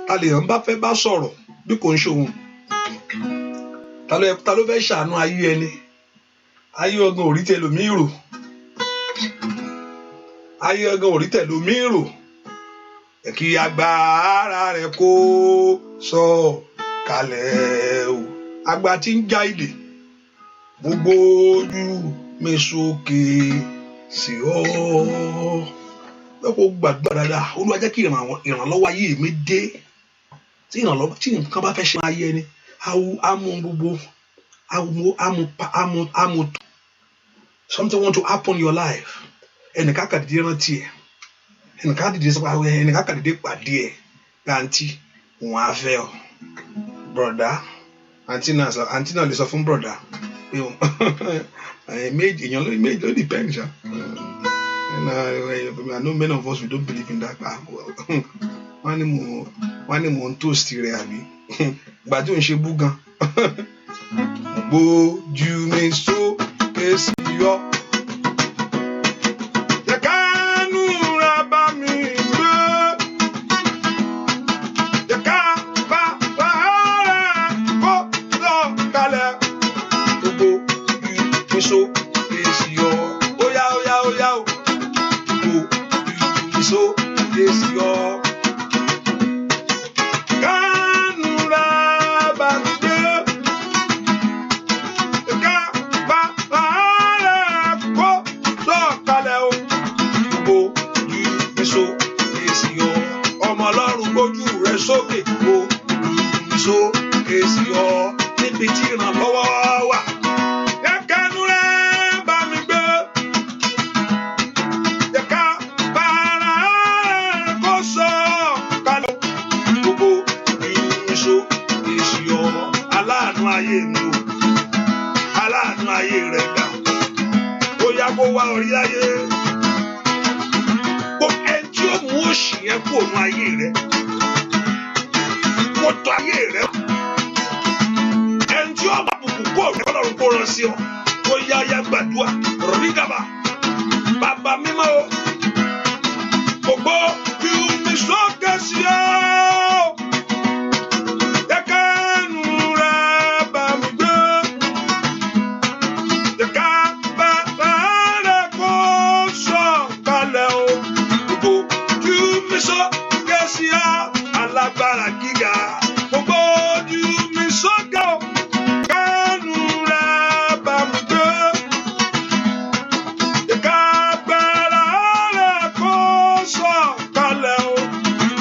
Ta lèèyàn bá fẹ́ bá sọ̀rọ̀ bí kò ń ṣòun? Ta ló fẹ́ ṣàánú ayé ẹni? Ayé ọgàn orí tẹlòmíì rò. Ayé ọgàn orí tẹlòmíì rò. Jẹ́ kí agbára rẹ̀ kó sọ̀ kalẹ̀ o. Àgbà tí ń já ìdè. Gbogbo ojú mi sókè sí ọ. Lọ́pọ̀ gbàdúrà dáadáa. Olúwa jẹ́ kí ìrànlọ́wọ́ ayé mi dé. Tí nǹkan bá fẹ́ ṣe ayé ẹni. Something want to happen in your life. Ẹnìkan kàdìdí rántí ẹ. Ẹnìkan kàdìdí sọ pé ẹnìkan kàdìdí pàdé ẹ. Àǹtí òun á fẹ́ ọ. Brọ̀dá àǹtí náà lè sọ fún brọ̀dá pé méjì ló depend ṣá. And I know many of us, we don't believe in that. Wọ́n ní mò ń toast rẹ̀ àbí ìgbà tí ò ń ṣe búgan. Gbójú mi sókè sí ọ. Jẹ́ k'àánú rẹ bá mi gbé. Jẹ́ ká bá rẹ̀ kó sọ̀kalẹ̀. Gbójú mi sókè sí ọ. Óyá o. Gbójú mi sókè sí ọ. Sókè gbójú sókè sí ọ níbi tí ìrànlọ́wọ́ wà. Jẹ́ k'àánú rẹ bá mi gbé. Jẹ́ ká bára kó sọ̀kalẹ̀. Gbójú sókè sí ọ. Aláàánú ayé mi o, aláàánú ayé rẹ dà. Ó yá kó wá orí ayé. Kó ẹni tí ó mú òṣì yẹn kúrò nínú ayé rẹ. Kó tó ayé rẹ. Ẹni tí ó bá bùkún kó rẹ Ọlọ́run kó rán sí ọ. Ó yá gbàdúrà rígàbà. Bàbá mímọ́ o. Gbogbo bí omi sókè sí ọ. Jẹ́ k'àánú rẹ bá mi gbé. Jẹ́ ká bá rẹ̀ kó sọ̀kalẹ̀ o. Gbogbo bí omi sókè sí ọ. Alágbára gíga. Gbogbo ojú mi sókè o. K'àánú rẹ bá mi gbé. Jẹ́ ká bẹ̀rẹ̀ rẹ̀ kó sọ̀kalẹ̀ o.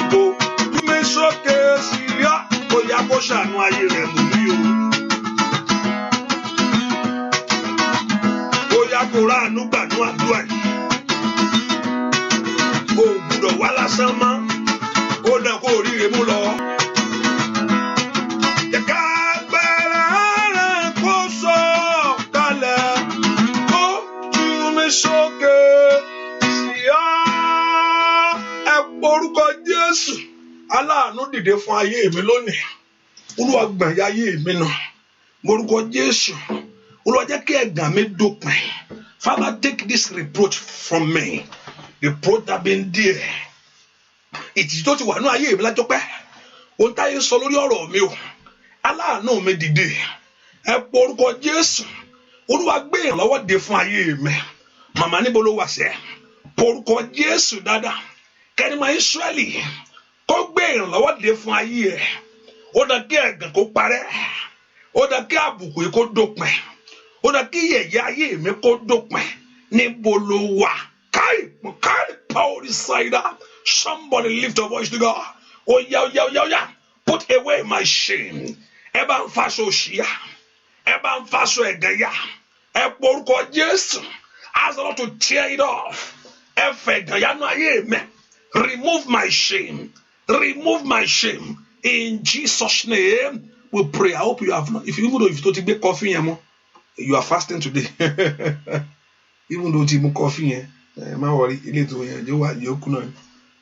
Gbogbo ojú mi sókè sí ọ. Ó yá kó ṣàánú ayé rẹ̀ mú mi o. Ó yá kó ráàánú gbàdúrà àdúrà yìí. O ò gbúdọ̀ wá lásán mọ́. Ó dà kó oríire mú lọ. Jẹ́ ká bẹ̀rẹ̀ rẹ̀ kó sọ̀kalẹ̀. Gbójú mi sókè sí ọ. Ẹ porúkọ Jésù. Aláàánú dìde fún ayé mi lónìí. Olúwa gbọ̀n ayé mi nù. Morúkọ Jésù. Olúwa jẹ́ kí ẹ̀gàn mi dópin. Father, take this reproach from me. Reproach that been there. Ìtìjú tó ti wà ní ayé mi lájọ́ pẹ́. Ohun táyé sọ lórí ọ̀rọ̀ mi o. Aláàánú mi dìde. Ẹ po orúkọ Jésù. Olúwa gbé ìrànlọ́wọ́ dé fún ayé mi. Màmá níbo ló wà sẹ́? Po orúkọ Jésù dáadáa. Kẹ́nìmọ̀ Ísírẹ́lì kó gbé ìrànlọ́wọ́ dé fún ayé ẹ̀. Ó dà kí ẹ̀gàn kó parẹ́. Ó dà kí àbùkù yìí kó dópin. Ó dà kí yẹ̀yẹ́ ayé mi kó dópin. Níbo ló wà? Káì power inside that. Somebody lift your voice to God. Oh yeah. Put away my shame. Ẹ bá ń faṣọ òṣìyà. Ẹ bá ń faṣọ ẹ̀gàn yà. Ẹ po orúkọ Jésù. Ask the Lord to tear it off. Ẹ fẹ̀ ẹ̀gàn yà nú ayé mi. Remove my shame. Remove my shame. In Jesus' name, we pray. I hope you have not. Even though you don't take coffee, you are fasting today. Even though you take coffee,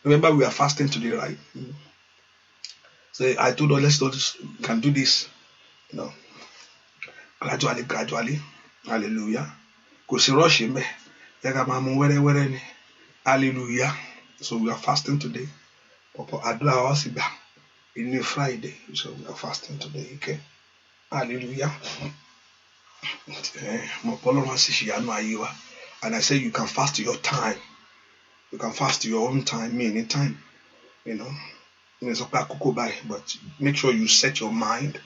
remember we are fasting today, right? So I told her, let's do this, can do this, gradually. Hallelujah. Kò sí rush me. Hallelujah. So we are fasting today. In a Friday, so we are fasting today, okay? Hallelujah. And I say you can fast your time. You can fast your own time, anytime, but make sure you set your mind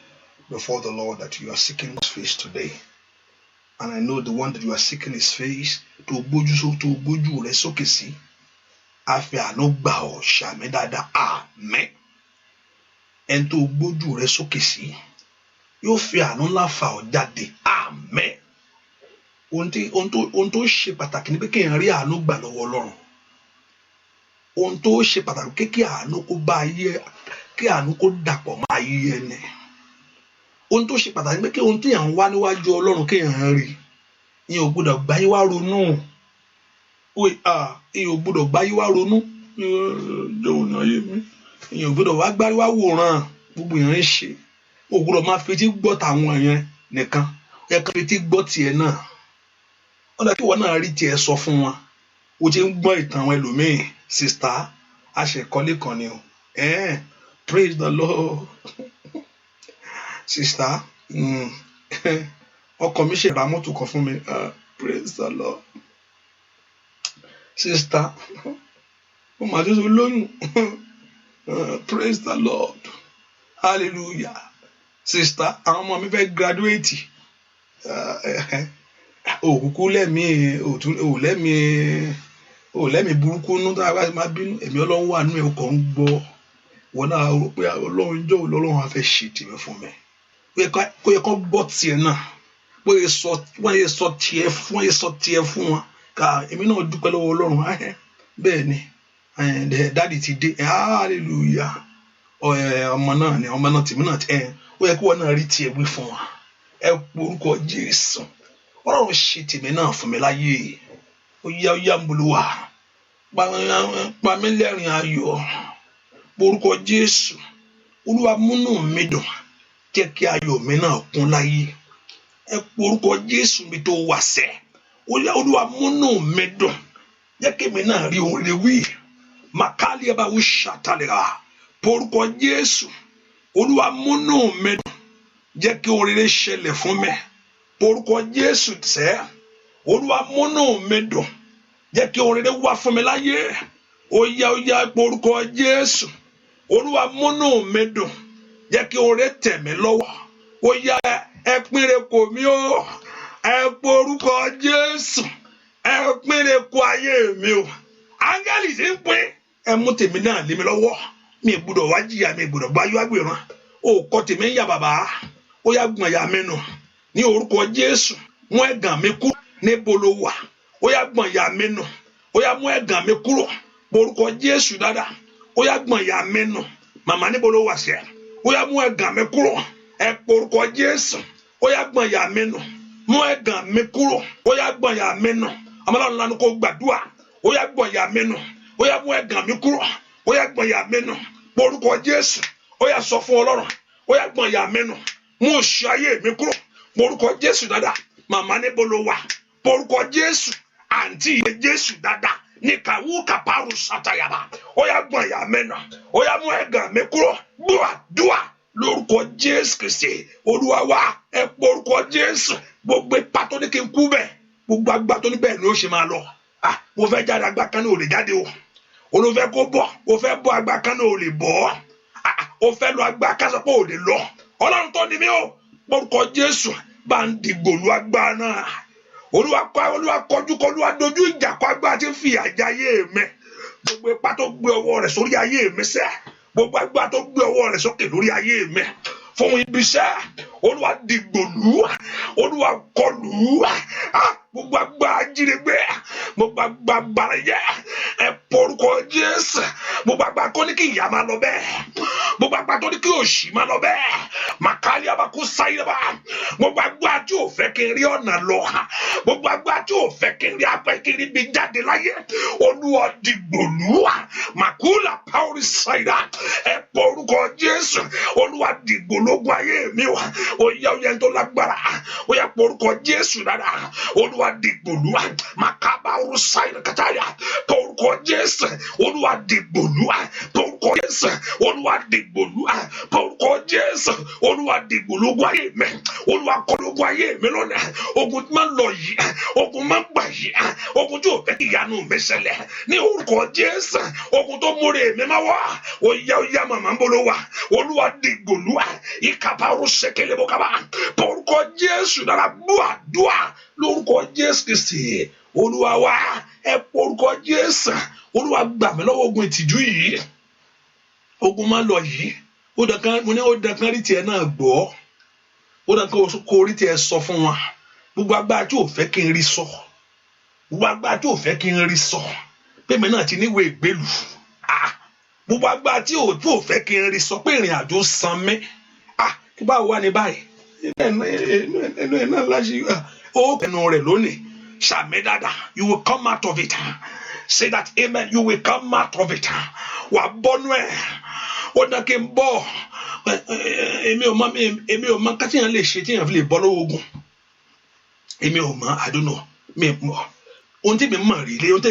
before the Lord that you are seeking His face today. And I know the one that you are seeking His face to buju resokesi. Afia no bao shamedada amen. And to buju resokesi. You fear no lafa o jade amen. Ohun tó ṣe pàtàkì ni pé kéèyàn rí àánú gbà lọ́wọ́ Ọlọ́run. Ohun tó ṣe pàtàkì kí àánú kó bá ayé, kí àánú kó dàpọ̀ mọ́ ayé ẹni. Ohun tó ṣe pàtàkì pé kí ohun tí èèyàn wá níwájú Ọlọ́run kéèyàn rí. Ìyẹn ò gbọdọ̀ gbà yín wá ronú. èèyàn ò gbọ́dọ̀ gbáyé wá ronú jọ̀wọ́ náà yé mi èèyàn ò gbọ́dọ̀ wá gbáyé wá wòran gbogbo èèyàn ń ṣe ò gbọ́dọ̀ máa fetí gbọ́ tàwọn yẹn nìkan ẹ kàn fetí gbọ́ tiẹ̀ náà wọ́n dá kí wọ́n náà rí tiẹ̀ sọ fún wọn o ti ń gbọ́ ìtàn àwọn ẹlòmíì sista àṣekọ́lé kan ni o praise the Lord sista ọkọ mi ṣe ra mọ́tò kan fún mi praise the Lord sista ó mà tó so lóyún praise the Lord hallelujah sista àwọn ọmọ mi fẹ́ graduate òkùnkù lẹ́mìí burúkú nú tó a máa bínú èmi ọlọ́run wà nú ẹ̀ ọkọ̀ ń gbọ́ wọn náà rò pé ọlọ́run jọ́ ọlọ́run á fẹ́ ṣe tèmi fún mi kó yẹ kó gbọ́ tiẹ̀ náà wọ́n yẹ sọ tiẹ̀ fún wọn ká èmi náà dúpẹ́ lọ́wọ́ ọlọ́run bẹ́ẹ̀ ni dáàdì ti dé hallelujah ọmọ náà tèmi náà ó yẹ kí wọ́n náà rí tiẹ̀ wí fún wa ẹ porúkọ Jésù ọlọ́run ṣe tèmi náà fún mi láyé ó yá ń bolówà pa mí lẹ́rìn ayọ̀ porúkọ Jésù olúwa múnú mi dùn jẹ́ kí ayọ̀ mi náà kún láyé ẹ porúkọ Jésù mi tó wà sẹ́ olúwa múnú mi dùn jẹ́ kí mi náà rí oore wí màkàlì ẹ bá wí ṣàtàlẹ̀ porúkọ Jésù olúwa múnú mi dùn jẹ́ kí oore ṣẹlẹ̀ fún mi porúkọ Jésù sẹ́ olúwa múnú mi dùn jẹ́ kí oore wá fún mi láyé ó yá porúkọ Jésù olúwa múnú mi dùn jẹ́ kí oore tẹ̀ mí lọ́wọ́ ó yá ẹ pínre kò mí o ẹ porúkọ Jésù ẹ pínre kò ayé mi o áńgẹ́lì ti ń pín ẹ mú tèmi náà lé mi lọ́wọ́ mi gbọ́dọ̀ wá jìyà mi gbọ́dọ̀ gbáyọ àgbèrán ó kọ́ tèmi ń yà bàbá ó yá gbọ̀n yà mí nù ní orúkọ Jésù mú ẹ̀gàn mi kúrò níbo ló wà ó yá gbọ̀n yà mí nù ó yá mú ẹ̀gàn mi kúrò orúkọ Jésù dáadáa ó yá gbọ̀n yà mí nù màmá níbo ló wà sẹ́ ó yá mú ẹ̀gàn mi kúrò ẹ porúkọ Jésù ó yá gbọ̀n yà mí nù mú ẹ̀gàn mi kúrò ó yá gbọ̀n yà mí nù ọmọláwọn lanu kó gbàdúrà ó yá gbọ̀n yà mí nù ó yá mú ẹ̀gàn mi kúrò ó yá gbọ̀n yà mí nù porúkọ Jésù ó yá sọ fún Ọlọ́run ó yá gbọ̀n yà mí nù mú òṣì ayé mi kúrò porúkọ Jésù dáadáa màmá níbo ló wà porúkọ Jésù àǹtí yẹ Jésù dáadáa ní kàwú kàpárù sátayàbá ó yá gbọ̀n yà mí nù ó yá mú ẹ̀gàn mi kúrò dùà lórúkọ Jésù Kristi Olúwa wa ẹ porúkọ Jésù gbogbo ipa tó ní kí n kú bẹ́ẹ̀ gbogbo agbá tó ní bẹ́ẹ̀ ni ó ṣe máa lọ mo fẹ́ jáde agbá kan ní ò lè jáde o olùfẹ́ kó bọ̀ o fẹ́ bọ́ agbá kan ní ò lè bọ́ o fẹ́ lọ agbá kan sọ pé ò lè lọ Ọlọ́run tó ní mi o porúkọ Jésù bá ń dìgbò lu agbá náà Olúwa kọjú kọ Olúwa dojú ìjà kọ agbá tí ń fi àjà ayé mi gbogbo ipa tó gbé ọwọ́ rẹ̀ sórí ayé mi sẹ́ gbogbo agbá tó gbé ọwọ́ rẹ̀ sókè lórí ayé mi fún ibiṣẹ́ Olúwa dìgbò lu Olúwa kọlù gbogbo agbá ajínigbé gbogbo agbá barayẹ ẹ porúkọ Jésù gbogbo agbá tó ní kí ìyà máa lọ bẹ́ẹ̀ gbogbo agbá tó ní kí òṣì máa lọ bẹ́ẹ̀ màkàlí abakú sáyé bá gbogbo agbá tí ò fẹ́ kí n rí ọ̀nà lọ gbogbo agbá tí ò fẹ́ kí n rí apẹ́ kí n rí bí jáde láyé Olúwa dìgbò lu màkúlà pàórí sáyé ẹ porúkọ Jésù Olúwa dìgbò lógun ayé mi wá ó yẹ tó lágbára ó yẹ porúkọ Jésù dáadáa Olúwa dìgbò lu màkàbà orúsáyé kàtàyà porúkọ Jésù Olúwa dìgbò lu porúkọ Jésù Olúwa dìgbò lu porúkọ Jésù Olúwa dìgbò lógun ayé mi Olúwa kọ lógun ayé mi lónìí ogun tí máa ń lọ yìí ogun máa ń gbà yìí ogun tí ò fẹ́ kí ìyanu mi ṣẹlẹ̀ ní orúkọ Jésù ogun tó múre mi máa wá ó yá màmá ń bolo wa Olúwa dìgbò lu ìkàbà orúṣẹ́kẹ̀lẹ̀ bọ́kàbà porúkọ Jésù dára dùà lórúkọ Jésù Kristi Olúwa wa ẹ porúkọ Jésù Olúwa gbà mí lọ́wọ́ ogun ìtìjú yìí ogun máa lọ yìí ó dàkan rí tiẹ̀ náà gbọ́ ó dàkan kó rí tiẹ̀ sọ fún wa gbogbo agbára tí ò fẹ́ kí n rí sọ gbogbo agbára tí ò fẹ́ kí n rí sọ pé mi náà ti níwèé ìgbélù gbogbo agbára tí ò fẹ́ kí n rí sọ pé ìrìn àjò san mí báwo wà ní báyìí ẹnu ẹ̀ náà láṣì ó ẹnu rẹ̀ lónìí Shamedada, you will come out of it. Say that, amen. You will come out of it. Wa bonwe. Ona ke mbo. Èmi ò mọ̀ nǹkan tí yẹn lè ṣe tí yẹn fi lè bọ́ lọ́wọ́ ogun. Èmi ò mọ̀, I don't know. Mi mọ̀. Ohun tí mi mọ̀ rí lé, ohun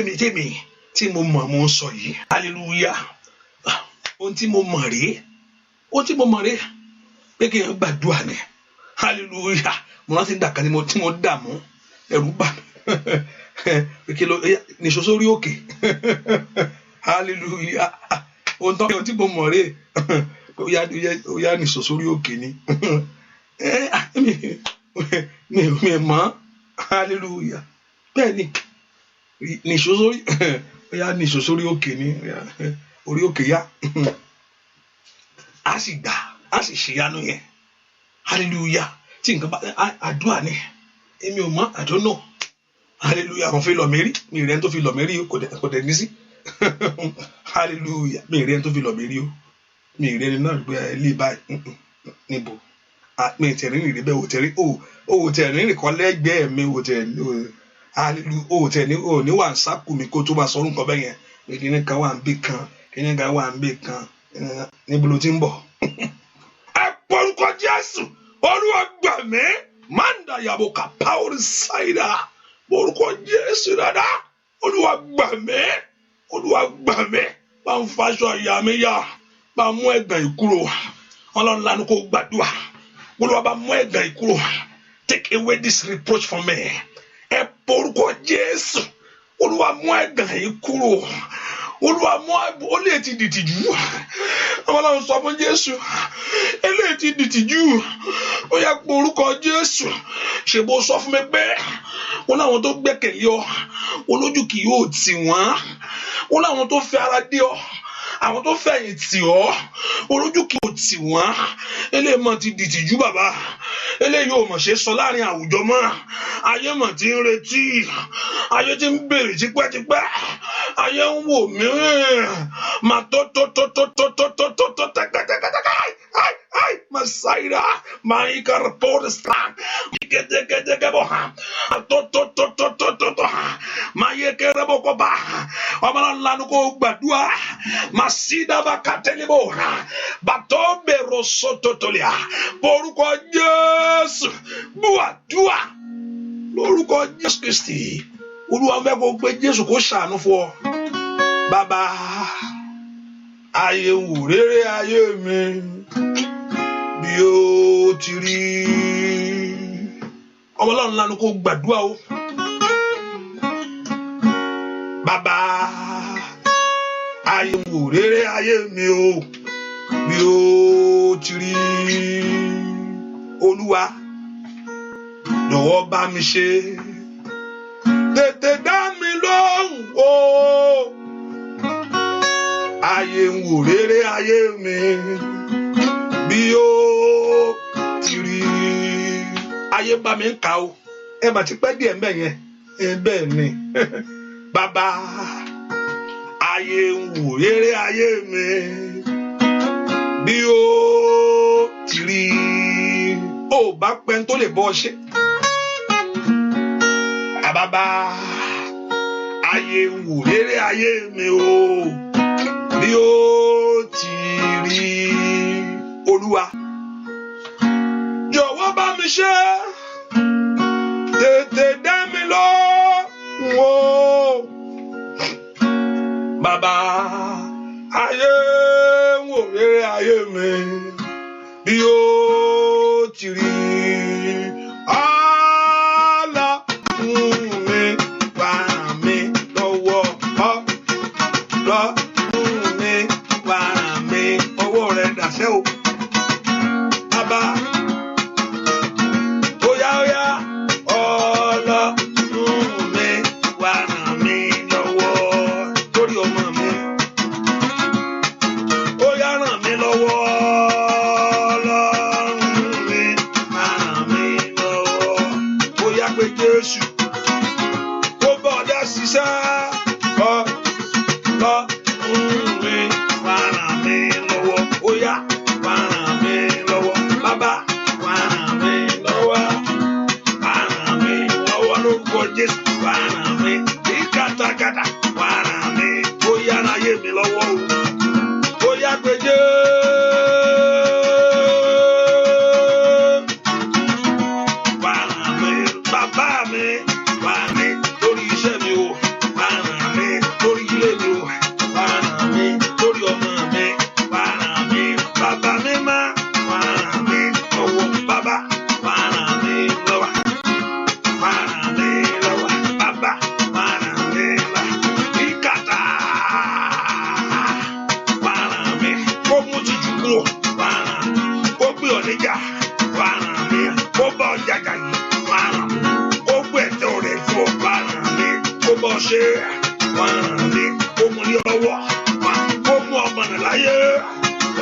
tí mo mọ̀ mo ń sọ yìí. Hallelujah. Ohun tí mo mọ̀ rí. Pé kí n gbàdúrà ni. Hallelujah. Mo rántí dàkà ni tí mo dààmú. Ẹ̀rù bà mí. Pé kí ló nìṣó sórí òkè. Hallelujah. Ohun tí mo mọ̀ rí. Ó yá nìṣó sórí òkè ni. Mi mọ̀. Hallelujah. Bẹ́ẹ̀ ni. Nìṣó sórí. Ó yá nìṣó sórí òkè ni. Orí òkè yá. A sì gbà. A sì ṣe yanu yẹn. Hallelujah. Tí nǹkan bá àdúrà ni. Èmi ò mọ̀, I don't know. Hallelujah. Àwọn fi lọ mí rí. Mi rẹ̀ tó fi lọ mí rí kò dẹ̀ ní sí. Hallelujah. Mi rẹ̀ tó fi lọ mí rí o. Mi rẹ̀ náà gbé ilé báyìí. Níbo? Mi tẹ̀rín rìn bẹ́ẹ̀ o tẹ̀rín rìn kọ́ lẹ́gbẹ̀ẹ́ mi o tẹ̀rín. Hallelujah. O tẹ̀rín o ní wà ń sákù mi kó tó máa sọ orúkọ bẹ́ẹ̀ yẹn. Kíní kan wà ń bí kan. Kíní kan wà ń bí kan. Níbo ló ti ń bọ̀? Ẹ porúkọ Jésù. Olúwa gbà mí. Manda yaboka power saida. Porúkọ Jésù dáadáa. Olúwa gbà mí. Olúwa gbà mí. Bá ń faṣọ ìyá mi yá. Bá mú ẹ̀gàn ìkúrò. Ọlọ́run lanu kó gbàdúrà. Olúwa bá mú ẹ̀gàn ìkúrò. Take away this reproach from me. Ẹ porúkọ Jésù. Olúwa mú ẹ̀gàn ìkúrò. Olúwa mú ó lè ti dìtìjú. Ọlọ́run sọ fún Jésù. Eléyìí ti dìtìjú. Ó yá porúkọ Jésù. Ṣé bó sọ fún mi pé wọ́n láwọn tó gbẹ́kẹ̀lé ọ olójú kì yóò tì wọ́n. Wọ́n láwọn tó fẹ́ ara dé ọ. Àwọn tó fẹ̀yìn tì ọ́ olójú kì yóò tì wọ́n. Eléyìí mọ̀ ti dìtìjú bàbá. Eléyìí ò mọ̀ ṣe sọ láàrin àwùjọ mọ́. Ayé mọ̀ ti ń retí. Ayé ti ń bèrè tipẹ́tipẹ́. Ayé ń wò mí. Màá tó Masaira, Maika Reporter, Geboha, Mayeke Rebokoba, Amalan Lanuko Badua, Masida Bakatelebo, Batombe Rosototolia, Poruko Yes, Buadua, Poruko Yes Christi, Uruamego Pejes Koshano for Baba. Ayé wù rere ayé mi bí ó ti rí. Ọmọ Ọlọ́run lanu kó gbàdúrà o. Bàbá ayé wù rere ayé mi o bí ó ti rí. Olúwa jọ̀wọ́ bá mi ṣe. Tètè dá mi lóhùn o. Ayé ń wò rere ayé mi bí ó ti rí. Ayé bá mi ń kà o. Ẹ mà ti pẹ́ díẹ̀ mbẹ̀ yẹn. Bẹ́ẹ̀ ni. Bàbá ayé ń wò rere ayé mi bí ó ti rí. Ó bá pẹ́ tó lè bọ́ ṣe. Bàbá ayé ń wò rere ayé mi o bí ó ti rí. Olúwa jọ̀wọ́ bá mi ṣe. Tètè dá mi lóhùn o. Bàbá ayé ń wò rere ayé mi bí ó ti rí.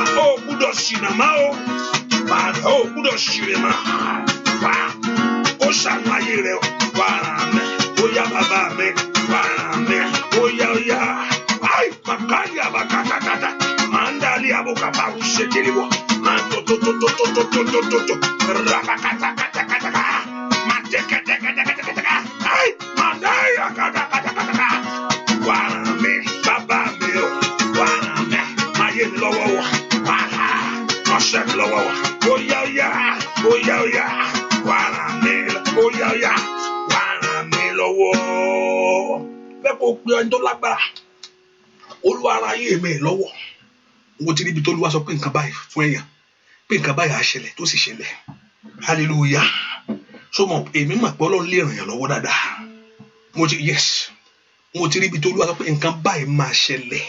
ó gbúdọ̀ ṣìnà má o ó gbúdọ̀ ṣìrè má wá ó ṣàánú ayé rẹ wá mi ó yá bàbá mi wá mi ó yá ai makali abakakakata mandali abokabaru ṣèkèrèwọ mantototototototototo rabakatakata mateketeketeketeka ai mandaya katakata wá mi bàbá mi o wá mi ayé mi lọ́wọ́ wọ wá ọ̀sẹ̀ mi lọ́wọ́ wọ ó yá wá mi ó yá wá mi lọ́wọ́ bẹ́ẹ̀ kò pé ẹni tó lágbára Olúwa ara ayé mi lọ́wọ́ mo ti ríbi tó Olúwa sọ pé nǹkan báyìí fún èèyàn pé nǹkan báyìí á ṣẹlẹ̀ tó sì ṣẹlẹ̀ hallelujah so mo èmi mọ̀ pé Ọlọ́run lè ràn yàn lọ́wọ́ dáadáa mo ti ríbi tó Olúwa sọ pé nǹkan báyìí máa ṣẹlẹ̀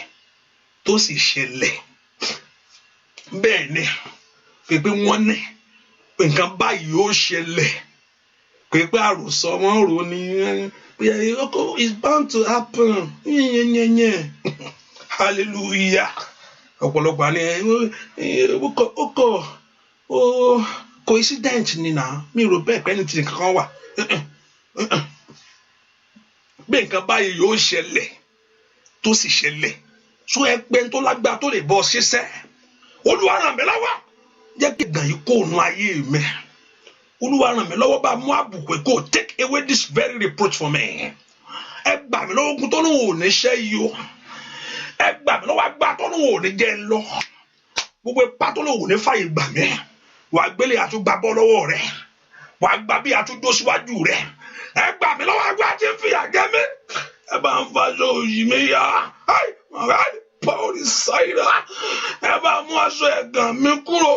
tó sì ṣẹlẹ̀ bẹ́ẹ̀ ni pé wọ́n ní pé nǹkan báyìí yóò ṣẹlẹ̀ pé àròsọ wọn rò ní it's bound to happen hallelujah ọ̀pọ̀lọpọ̀ àní coincident ni na mi rò bẹ́ẹ̀ pé ẹni tí nǹkan wà bí nǹkan báyìí yóò ṣẹlẹ̀ tó sì ṣẹlẹ̀ so ẹgbẹ́ tó lágbára tó lè bọ́ ṣiṣẹ́ Olúwa ràn mí lọ́wọ́ jẹ́ kí gàn yìí kó nu ayé mi Olúwa ràn mí lọ́wọ́ bá mú àbùkù kó take away this very reproach for me ẹ gbà mí lọ́wọ́ ogun tó ní òun ní ṣẹ́ yìí o ẹ gbà mí lọ́wọ́ agbá tó ní òun ní jẹ́ ń lọ gbogbo ipá tó ní òun ní fàyè gbà mí wà á gbélé àtúgbà bọ́ lọ́wọ́ rẹ̀ wà á gbà bí àtúndó síwájú rẹ̀ ẹ gbà mí lọ́wọ́ agbá tí ń fìyà jẹ mí ẹ bá ń faṣọ òyì mi yá Paul Saira ẹ bá mú aṣọ ẹ̀gàn mi kúrò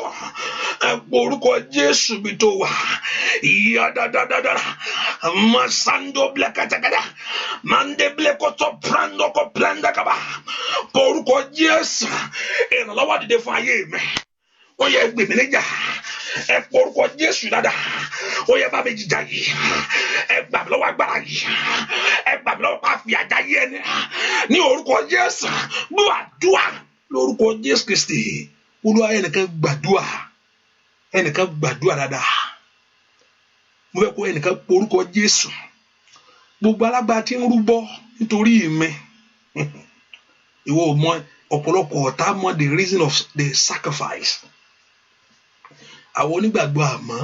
ẹ pọ orúkọ Jésù bí tó wà ìyá dáadáa masando blekatakada mande blekoto prando ko planda kaba pọ orúkọ Jésù ìrànlọ́wọ́ dìde fún ayé mi ó yẹ gbèmí níjà ẹ pọ orúkọ Jésù dáadáa ó yẹ bá mi jìjà yìí ẹ gbà mí lọ́wọ́ agbára yìí ẹ gbà mí lọ́wọ́ káfí àjà yìí ẹni ní orúkọ Jésù gbọ́ àdúrà lórúkọ Jésù Kristi Olúwa ẹnìkan gbàdúrà dáadáa mo fẹ́ kó ẹnìkan pọ orúkọ Jésù gbogbo alágbára tí ń rúbọ nítorí mi ìwọ mọ ọ̀pọ̀lọpọ̀ ọ̀tá mọ the reason of the sacrifice àwọn onígbàgbọ́ àmọ́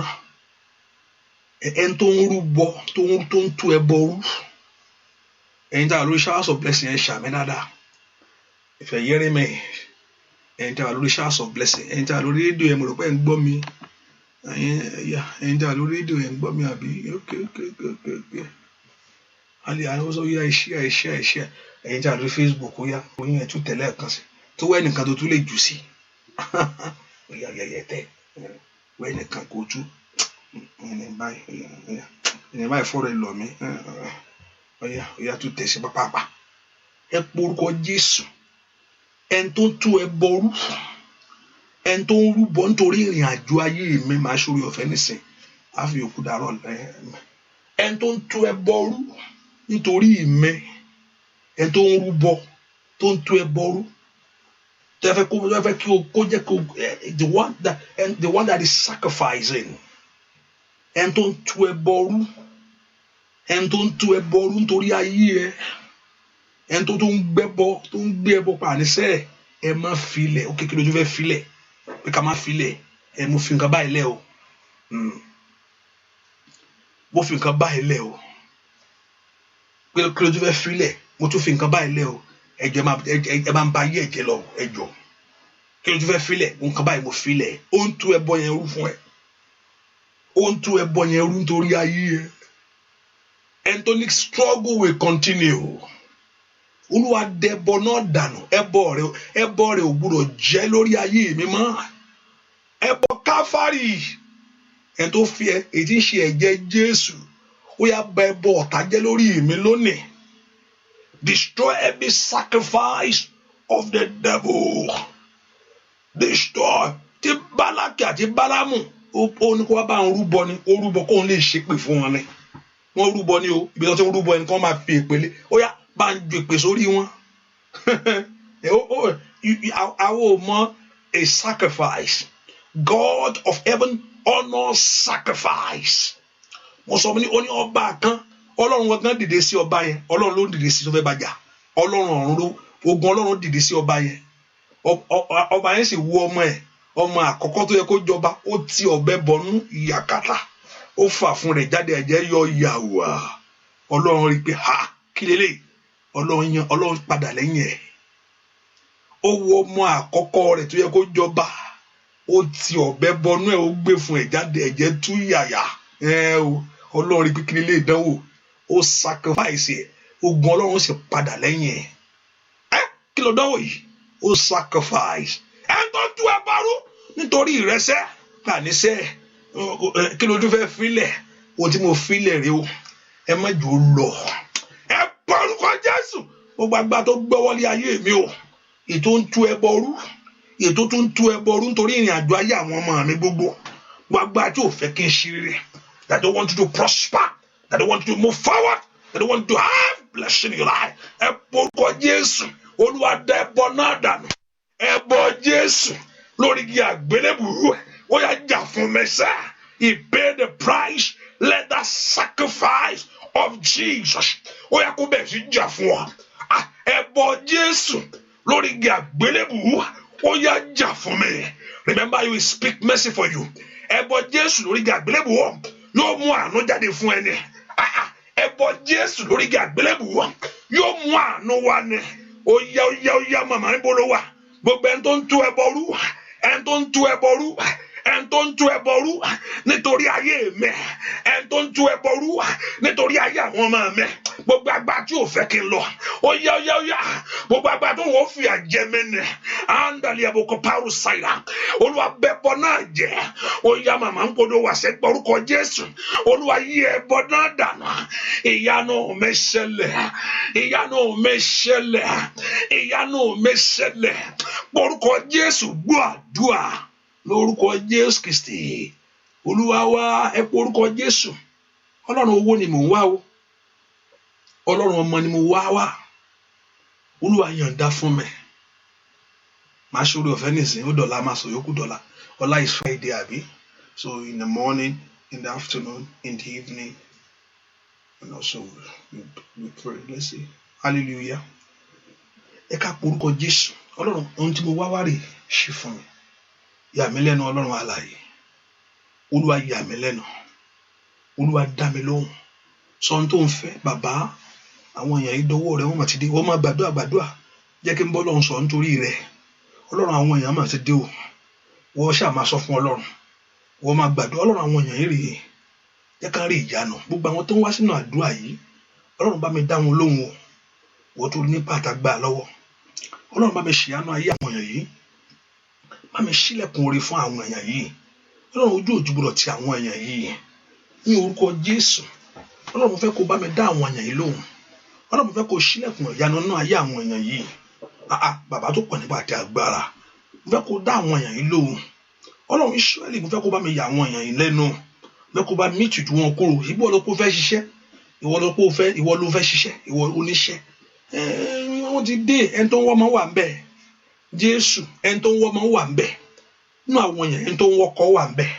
ẹni tó ń rúbọ tó ń tú ẹbọ rú ẹni tí a lórí showers of blessing ẹ ṣàmì dáadáa ìfẹ́ yẹ́rẹ́ mẹ́ ẹni tí a lórí showers of blessing ẹni tí a lórí rédíò ẹ̀ mo rò pé ẹ̀ ń gbọ́ mi ẹni tí a lórí rédíò ẹ̀ ń gbọ́ mi àbí okay alẹ́ àwọn sọ yá iṣẹ́ ẹni tí a lórí Facebook ó yá oyin ẹ̀ tún tẹ̀lé ẹ̀kan sí tó wẹ́ nìkan tó tún lè jù sí ó yá yẹ tẹ́ wẹ́ nìkan kó tú ẹni báyìí fọ́rọ̀ ẹ lọ mí ó yá tún tẹ̀ sí pápá ẹ porúkọ Jésù ẹni tó tú ẹ bọrú ẹni tó ń rúbọ nítorí ìrìn àjò ayé mi máa ṣorí ọ̀fẹ́ nísìn àfi òkú dàrọ ẹni tó ń tú ẹ bọrú nítorí mi ẹni tó ń rúbọ tó ń tú ẹ bọrú tẹfẹ kí o jẹ kó the one that is sacrificing ẹni tó ń tú ẹ bọrú ẹni tó ń tú ẹ bọrú nítorí ayé ẹ ẹni tó ń gbé ẹbọ pàníṣẹ ẹ má filẹ̀ ó kékeré ojú fẹ́ filẹ̀ pé ká má filẹ̀ ẹ mo fi nǹkan báyìí lẹ̀ o mo fi nǹkan báyìí lẹ̀ o pé kékeré ojú fẹ́ filẹ̀ mo tún fi nǹkan báyìí lẹ̀ o ẹjọ ẹ máa ń ba ayé ẹ̀jẹ̀ lọ ẹjọ kékeré ojú fẹ́ filẹ̀ nǹkan báyìí mo filẹ̀ ó ń tú ẹbọ yẹn rú fún ẹ ó ń tú ẹbọ yẹn rú nítorí ayé ẹ and to the struggle will continue. Olúwa dẹbọ náà dànù ẹbọ rẹ ò gbọ́dọ̀ jẹ́ lórí ayé mi mọ́ ẹbọ káfárì ẹni tó fi èyí ń ṣe ẹ̀jẹ̀ Jésù ó yá bà ẹbọ ọ̀tá jẹ́ lórí mi lónìí destroy every sacrifice of the devil destroy tí Bálákì àti Bálámù ó ní kó wá bá ń rúbọ ni ó rúbọ kó ń lè ṣépè fún wọn ni wọ́n rúbọ ní o ibi tó ń rúbọ ẹni kan máa fi èpèlé ó yá bá ń ju èpè sórí wọn àwọn ò mọ a sacrifice. God of heaven honors sacrifice. Mo sọ ní oní ọba kan Ọlọ́run gan dìde sí ọba yẹn Ọlọ́run ló dìde sí tó fẹ́ bàjá Ọlọ́run ọ̀run ló ogun Ọlọ́run dìde sí ọba yẹn ọba yẹn sì wú ọmọ àkọ́kọ́ tó yẹ kó jọba ó ti ọ̀bẹ bọnú ìyàkátà ó fà fún rẹ̀ jáde ẹ̀jẹ̀ yọ yàwá Ọlọ́run rí pé ha kí lélẹ̀ Ọlọ́run padà lẹ́yìn ẹ̀ ó wú ọmọ àkọ́kọ́ rẹ̀ tó yẹ kó jọba ó ti ọ̀bẹ bọnú ẹ̀ ó gbé fún ẹ̀ jáde ẹ̀jẹ̀ tú yàyà Ọlọ́run rí pé kí lélẹ̀ ìdánwò ó sacrifice ẹ̀ ogun Ọlọ́run sì padà lẹ́yìn ẹ̀ kí ló dánwò yìí ó sacrifice ẹ̀ tó tú ẹ bárú nítorí ìrẹsẹ̀ àníṣẹ́ kí ló tún fẹ́ filẹ̀ ohun tí mo filẹ̀ rí o ẹ má jò lọ ẹ porúkọ Jésù gbogbo agbá tó gbọ́wọ́lé ayé mi o ètò ń tú ẹbọ rú ètò tó ń tú ẹbọ rú nítorí ìrìn àjò ayé àwọn ọmọ mi gbogbo agbá tí ò fẹ́ kí n ṣe rere that don't want you to prosper that don't want you to move forward that don't want you to have blessing in your life ẹ porúkọ Jésù Olúwa dá ẹbọ náà dànù ẹbọ Jésù lórí igi àgbélébùú ó yá jà fún mẹsà he paid the price let that sacrifice of Jesus ó yá kó bẹ̀rẹ̀ sí jà fún ọ ẹbọ Jésù lórí igi àgbélébùú ó yá jà fún mi remember you will speak mercy for you ẹbọ Jésù lórí igi àgbélébùú yóò mú àánú jáde fún ẹni ẹbọ Jésù lórí igi àgbélébùú yóò mú àánú wá ní ó yá màmá níbo ló wà gbogbo ẹni tó ń tú ẹbọ rú ẹni tó ń tú ẹbọ rú ẹni tó ń tú ẹbọ rú nítorí ayé mi ẹni tó ń tú ẹbọ rú nítorí ayé àwọn ọmọ mi gbogbo àgbà tí ò fẹ́ kí n lọ ó yá gbogbo àgbà tó wọ́n fi àjẹ mi nì àǹdàlẹ̀ àbòkọ pàrọ̀ ṣàìlà Olúwa bẹ́bọ náà jẹ́ ó yá màmá ń gbọdọ̀ wà sẹ́ gbọ́rúkọ Jésù Olúwa yí ẹbọ náà dànù ìyanu mi ṣẹlẹ̀ ìyanu mi ṣẹlẹ̀ ìyanu mi ṣẹlẹ̀ gbọ́rúkọ Jésù gbọ́ àdúrà lórúkọ Jésù Kristi Olúwa wá ẹ porúkọ Jésù Ọlọ́run owó ni mò ń wá o Ọlọ́run ọmọ ni mo wá Olúwa yọ̀ǹda fún mi máa ṣòro ọ̀fẹ́ nìsín ó dọ̀la máa sọ yókù dọ̀la ọ̀la is Friday àbí so in the morning in the afternoon in the evening and also we pray let's see hallelujah ẹ ká porúkọ Jésù Ọlọ́run ohun tí mo wá rè ṣe fún mi yà mí lẹ́nu Ọlọ́run alààyè Olúwa yà mí lẹ́nu Olúwa dá mi lóhùn sọ ohun tó ń fẹ́ bàbá àwọn èèyàn ìdánwò rẹ wọ́n mà ti dé wọ́n máa gbàdúrà jẹ́ kí n bọ́ lọ́run sọ nítorí rẹ Ọlọ́run àwọn èèyàn mà ti dé o wọ́n ṣáà máa sọ fún Ọlọ́run wọ́n máa gbàdúrà Ọlọ́run àwọn èèyàn yìí rèé jẹ́ ká rí ìyanu gbogbo àwọn tó ń wá sínú àdúrà yìí Ọlọ́run bá mi dá wọn lóhùn o wọ́n tó ní pàtàgbà lọ́wọ́ Ọlọ́run bá mi ṣìyanu ayé àwọn èèyàn yìí bá mi ṣílẹ̀kùn oore fún àwọn èèyàn yìí Ọlọ́run ojú òjú gbọdọ̀ ti àwọn èèyàn yìí ní orúkọ Jésù Ọlọ́run mo fẹ́ kó bá mi dá àwọn èèyàn yìí lóhùn Ọlọ́run mo fẹ́ kó ṣílẹ̀kùn ìyanu náà ayé àwọn èèyàn yìí bàbá tó pọ̀ nípa àti agbára mo fẹ́ kó dá àwọn èèyàn yìí lóhùn Ọlọ́run Ísírẹ́lì mo fẹ́ kó bá mi yà àwọn èèyàn yìí lẹ́nu mo fẹ́ kó bá mi tùtù wọn kúrò ìwọ ló kó fẹ́ ṣiṣẹ́ ìwọ ló fẹ́ ṣiṣẹ́ ìwọ oníṣẹ́ wọ́n ti dé ẹni tó ń wọ́ máa wà ń bẹ̀ Jésù ẹni tó ń wọ́ máa wà ń bẹ̀ nínú àwọn èèyàn ẹni tó ń wọ́kọ̀ wà ń bẹ̀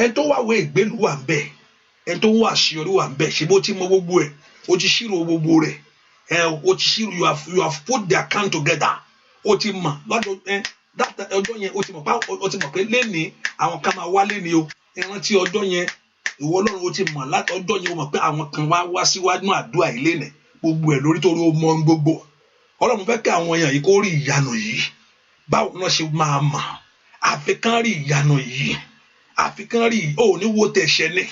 ẹni tó wà wé ìgbélú wà ń bẹ̀ ẹni tó ń wà àṣeyọrí wà ń bẹ̀ ṣe bó ti mọ gbogbo ẹ̀ o ti ṣírò gbogbo rẹ̀ o ti ṣírò you have put the account together o ti mọ̀ lọ́dọ̀ ọjọ́ yẹn o ti mọ̀ pé lẹ́nìí àwọn kan máa wá lẹ́nìí o ìrántí ọjọ́ yẹn ìwọ Ọlọ́run o ti mọ̀ láti ọjọ́ yẹn o mọ̀ pé àwọn kan wá síwájú àdúrà ilé nẹ̀ gbogbo ẹ̀ lórí torí o mọ gbogbo Ọlọ́run fẹ́ kí àwọn èèyàn yìí kó rí ìyanu yìí báwo náà ṣe máa mọ̀ àfikán rí ìyanu yìí àfikán rí ò ní wo tẹ̀ṣẹ̀ ni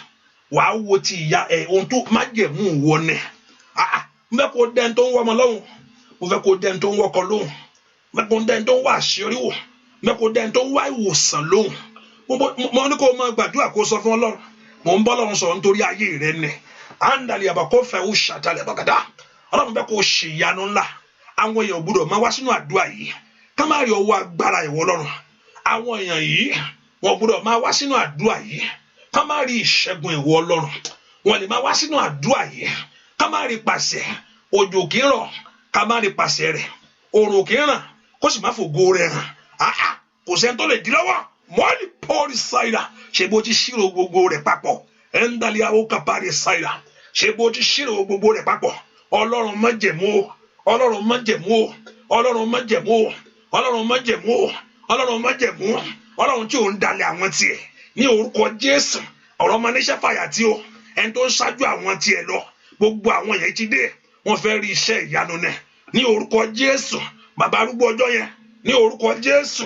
wàá wo ti ìyá ohun tó má jẹ̀mú wọ ni mo fẹ́ kó dẹ́n tó ń wọ́ ọmọ lọ́hùn mo fẹ́ kó dẹ́n tó ń wọ́kọ lóhùn mo fẹ́ kó dẹ́n tó ń wá àṣírí wò mo fẹ́ kó dẹ́n tó ń wá ìwòsàn lóhùn mo ní kó o máa gbàdúrà kó o sọ fún Ọlọ́run mo ń bọ́ lọ́run sọ̀rọ̀ nítorí ayé rẹ ni àǹdàlẹ̀ àbàkọ́ fẹ́ ó ṣàtàlẹ̀ bàgàdà Ọlọ́run fẹ́ kó o ṣe ìyanu ńlá àwọn èèyàn gbọ́dọ̀ máa wá sínú àdúrà yìí ká má rí ọwọ́ agbára ìwọ Ọlọ́run àwọn èèyàn yìí wọ́n gbọ́dọ̀ máa wá sínú àdúrà yìí ká má rí ìṣẹ́gun ìwọ Ọlọ́run wọ́n lè máa wá sínú àdúrà yìí ká má rí pàṣẹ òjò kì í rọ̀ ká má rí pàṣẹ rẹ̀ òrùn kì í ràn kó sì má fògo rẹ̀ hàn kò sẹ́ni tó lè dí lọ́wọ́ mọ́lì pọ́ọ̀lì ṣáìdà ṣe bó ti ṣírò gbogbo rẹ̀ papọ̀ ẹ̀ńdàlí àwọn kápárì ṣáìdà ṣe bó ti ṣírò gbogbo rẹ̀ papọ̀ ọlọ́run májẹ̀mú ọlọ́run májẹ̀mú ọlọ́run májẹ̀mú ọlọ́run májẹ̀mú ọlọ́run májẹ̀mú ọlọ́run tí ò ń dalẹ̀ àwọn tiẹ̀ ní orúkọ Jésù ọ̀rọ̀ ọmọ níṣẹ́ fàyà tí ó ẹni tó ń ṣáájú àwọn tiẹ̀ lọ gbogbo àwọn yẹn ti dé wọ́n fẹ́ rí iṣẹ́ ìyanu náà ní orúkọ Jésù bàbá arúgbó ọjọ́ yẹn ní orúkọ Jésù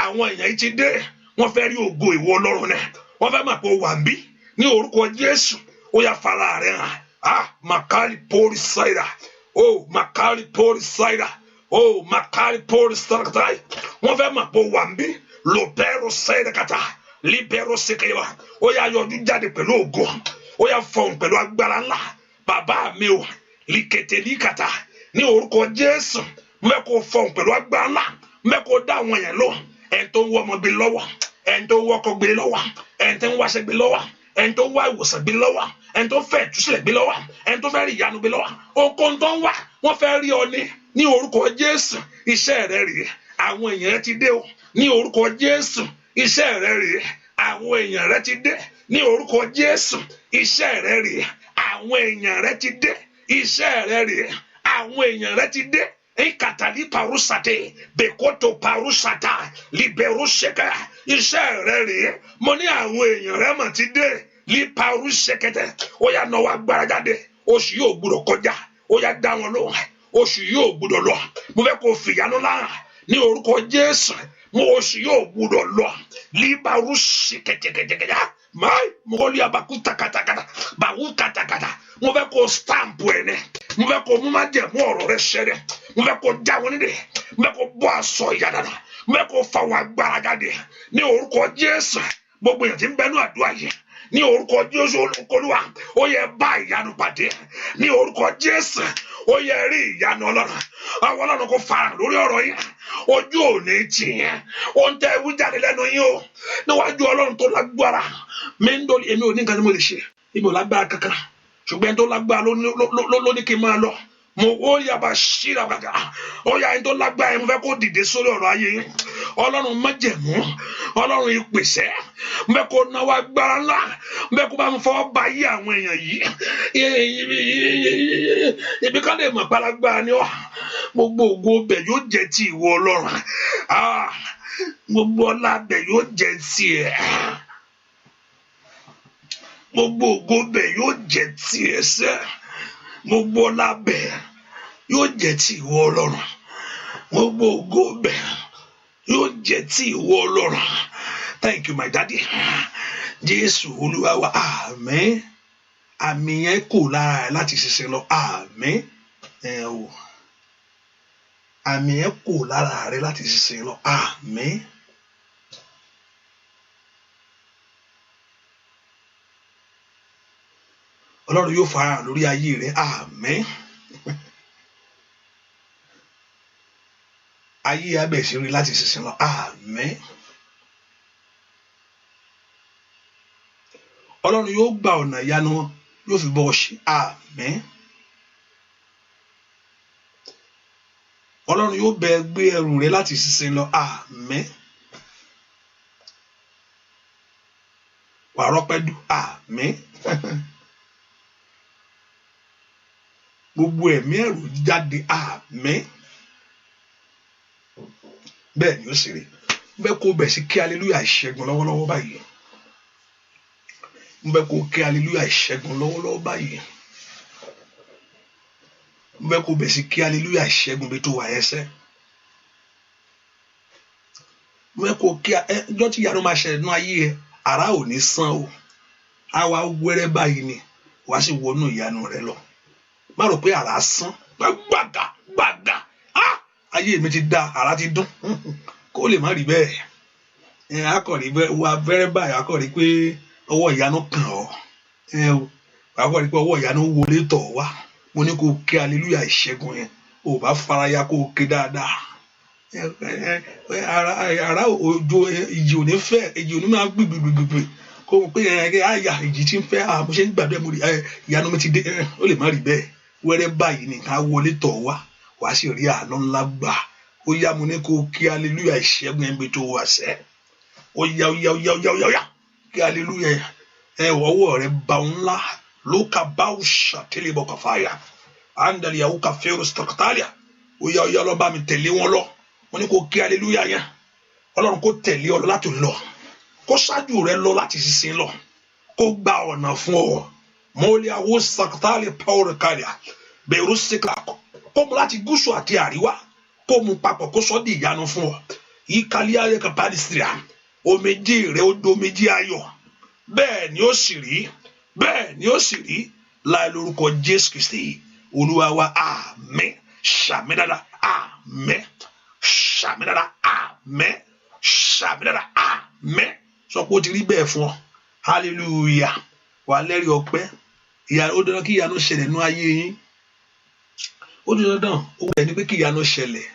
àwọn èèyàn ti dé wọ́n fẹ́ rí ògo ìwọ ọlọ́run náà wọ́n fẹ́ máa pọ̀ wà ń bí ní orúkọ Jésù ó yá fara rẹ̀ hàn makari pori saira makari pori saira makari pori saira wọ́n fẹ́ máa pọ̀ wà ń bí lopero saira kata libero sekewa ó yá yọjú jáde pẹ̀lú ògo ó yá fọhùn pẹ̀lú agbára ńlá bàbá mi ò likete likata ní orúkọ Jésù mẹ́kò fọhùn pẹ̀lú agbára ńlá mẹ́kò dá àwọn yẹn lọ ẹni tó ń wọ ọmọ gbé lọ́wọ́ ẹni tó ń wọkọ̀ gbé lọ́wọ́ ẹni tó ń wáṣẹ́ gbé lọ́wọ́ ẹni tó ń wá ìwòsàn gbé lọ́wọ́ ẹni tó fẹ́ ìtúsílẹ̀ gbé lọ́wọ́ ẹni tó fẹ́ rí ìyanu gbé lọ́wọ́ ohunkóhun tó ń wá wọ́n fẹ́ rí ọ ní orúkọ Jésù iṣẹ́ rẹ rèé àwọn èèyàn rẹ ti dé o ní orúkọ Jésù iṣẹ́ rẹ rèé àwọn èèyàn rẹ ti dé ní orúkọ Jésù iṣẹ́ rẹ rèé àwọn èèyàn rẹ ti dé iṣẹ́ rẹ rèé àwọn èèyàn rẹ ti dé ikatali parusate bekoto parusata liberuseka iṣẹ́ rẹ rèé mo ní àwọn èèyàn rẹ mà ti dé li parusekete ó yá náwó agbára jáde oṣù yóò gbọ́dọ̀ kọjá ó yá dá wọn lóhùn oṣù yóò gbọ́dọ̀ lọ mo fẹ́ kó fìyànú láhàn ní orúkọ Jésù mo oṣù yóò gbọ́dọ̀ lọ li parusekete mai mọ́lì abakuta katakata bàwú katakata mo fẹ́ kó stamp ẹ̀ nẹ́ mo fẹ́ kó mú má jẹ̀ mú ọ̀rọ̀ rẹ ṣẹlẹ̀ mo fẹ́ kó já wọn nídìí mo fẹ́ kó bọ́ aṣọ ìyá dada mo fẹ́ kó fa wọn agbára jáde ní orúkọ Jésù gbogbo èèyàn tí ń bẹnu àdúrà yìí ní orúkọ Jésù olùkọlùwà ó yẹ bá ìyanu pàdé ní orúkọ Jésù ó yẹ rí ìyanu Ọlọ́run àwọn Ọlọ́run kò fara lórí ọ̀rọ̀ yìí ojú òní tì yẹn ó ń tẹ ewu jáde lẹ́nu yín o níwájú Ọlọ́run tó lágbára mi ń dọ́lé èmi ò ní nǹkan tí mo lè ṣe èmi ò lágbára kankan ṣùgbọ́n tó lágbára ló ní kí n máa lọ mo ó yaba ṣíra gbàgbà ó yà ẹni tó lágbára yẹn mo fẹ́ kó dìde sórí ọ̀rọ̀ ayé yín Ọlọ́run májẹ̀mú Ọlọ́run ìpèsè mo fẹ́ kó náwó agbára ńlá mo fẹ́ kó bá mi fọwọ́ ba yí àwọn èèyàn yìí ibi ká lè mọ̀ pálágbára ni ọ́ gbogbo ògo bẹ̀ yóò jẹ́ ti ìwọ Ọlọ́run gbogbo ọlá bẹ̀ yóò jẹ́ ti ẹ̀ gbogbo ògo bẹ̀ yóò jẹ́ ti ẹsẹ̀ gbogbo ọlá bẹ̀ yóò jẹ́ ti ìwọ Ọlọ́run gbogbo ògo bẹ̀ yóò jẹ́ ti ìwọ Ọlọ́run. Thank you my daddy Jésù Olúwa wa àmín àmì yẹn kò lára ẹ láti ṣiṣẹ́ lọ àmín àmì yẹn kò lára rẹ láti ṣiṣẹ́ lọ àmín. Ọlọ́run yóò fara lórí ayé rẹ àmín ayé abẹ́sẹ̀rí láti ṣiṣẹ́ lọ àmín. Ọlọ́run yóò gba ọ̀nà ìyanu yóò fi bọ́ ọ ṣe àmín. Ọlọ́run yóò bẹ gbé ẹrù rẹ láti ṣiṣẹ́ lọ àmín. wàá rọ́pẹ́ dù àmín. gbogbo ẹ̀mí ẹ̀rù jáde àmín. bẹ́ẹ̀ ni ó sì rí bẹ́ẹ̀ kó bẹ̀ sí kí hallelujah ìṣẹ́gun lọ́wọ́lọ́wọ́ báyìí. bẹ́ẹ̀ kó kí hallelujah ìṣẹ́gun lọ́wọ́lọ́wọ́ báyìí. bẹ́ẹ̀ kó bẹ̀ sí kí hallelujah ìṣẹ́gun bí tó wà ẹsẹ̀. bẹ́ẹ̀ kó kí ẹjọ́ tí ìyanu máa ṣẹlẹ̀ nínú ayé ẹ ara ò ní sán o àwa wẹ́rẹ́ báyìí ni wàá sì wọnú ìyanu rẹ lọ. má rò pé ara sán gbàgà ayé mi ti dá ara ti dún kó lè má rí bẹ́ẹ̀ akọ̀rí wa bẹ́rẹ̀ báyìí akọ̀rí pé ọwọ́ ìyanu kàn ọ́ akọ̀rí pé ọwọ́ ìyanu wọlé tọ̀ wá mo ní kó ké hallelujah ìṣẹ́gun yẹn ò bá faraya kó ké dáadáa ara òjò ìjì ò ní fẹ́ ìjì ò ní máa gbìgbìgbìgbì kó o pé àyà ìjì tí ń fẹ́ mo ṣe ń gbàdúrà mo rí ìyanu mi ti dé ó lè má rí bẹ́ẹ̀ wẹ́rẹ́ báyìí ni ká wọlé tọ̀ wá wàá sì rí àánú ńlá gbà ó yá mo ní kó kí hallelujah ìṣẹ́gun ẹ̀mí tó wà sẹ́ ó yá kí hallelujah ọwọ́ rẹ̀ bá ńlá ló ka bá ó ṣàtẹ́lẹ̀ bọ̀ kàfáyà àǹdàlẹ̀ yàwó ka fẹ́rù sítọ́kítàlẹ̀ ó yá lọ bá mi tẹ̀lé wọn lọ mo ní kó kí hallelujah yẹn ọlọ́run kó tẹ̀lé ọ láti lọ kó ṣáájú rẹ lọ láti sísìn lọ kó gba ọ̀nà fún ọ mọ́lẹ́ àwọ̀ sàkítàlẹ̀ pàwọ́rẹ̀ kárìà bẹ̀rù síkà kó mu láti gúúsù àti àríwá kó mu papọ̀ kó sọ́ di ìyanu fún ọ yìí kálí ayé kan pàdísìrìà omijé rẹ ó do omijé ayọ̀ bẹ́ẹ̀ ni ó sì rí láì lórúkọ Jésù Kristi Olúwa wa àmín ṣàmì dáadáa àmín ṣàmì dáadáa àmín ṣàmì dáadáa àmín sọ pé ó ti rí bẹ́ẹ̀ fún ọ hallelujah wà lẹ́rìí ọpẹ́ ó dandan kí ìyanu ṣẹlẹ̀ nú ayé yín ó di dandan ó wẹ̀ ní pé kí ìyanu ṣẹlẹ̀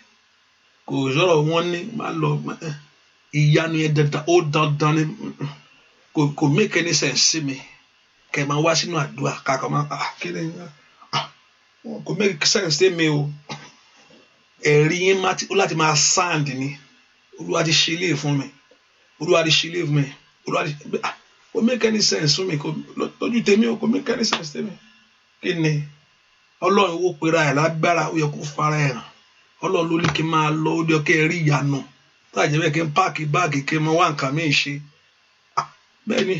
kò sọ̀rọ̀ wọn ní má lọ ìyanu yẹn dandan ó dandan ní kò make any sense sí mi kẹ máa wá sínú àdúrà kàkà máa kò make sense sí mi o ẹ̀rí yín láti máa sound ni Olúwa ti ṣe ilé fún mi Olúwa ti ṣe ilé fún mi Olúwa ti kò make any sense fún mi kò lójú tèmi o kò make any sense tèmi kí ni Ọlọ́run owó pera ẹ̀ lágbára ó yẹ kó fara ẹ̀ hàn Ọlọ́run ló ní kí n máa lọ ó dé ọkẹ́ rí ìyanu táàjẹ́ bẹ́ẹ̀ kí n páàkì báàgì kí n máa wá nǹkan mí ṣe bẹ́ẹ̀ ni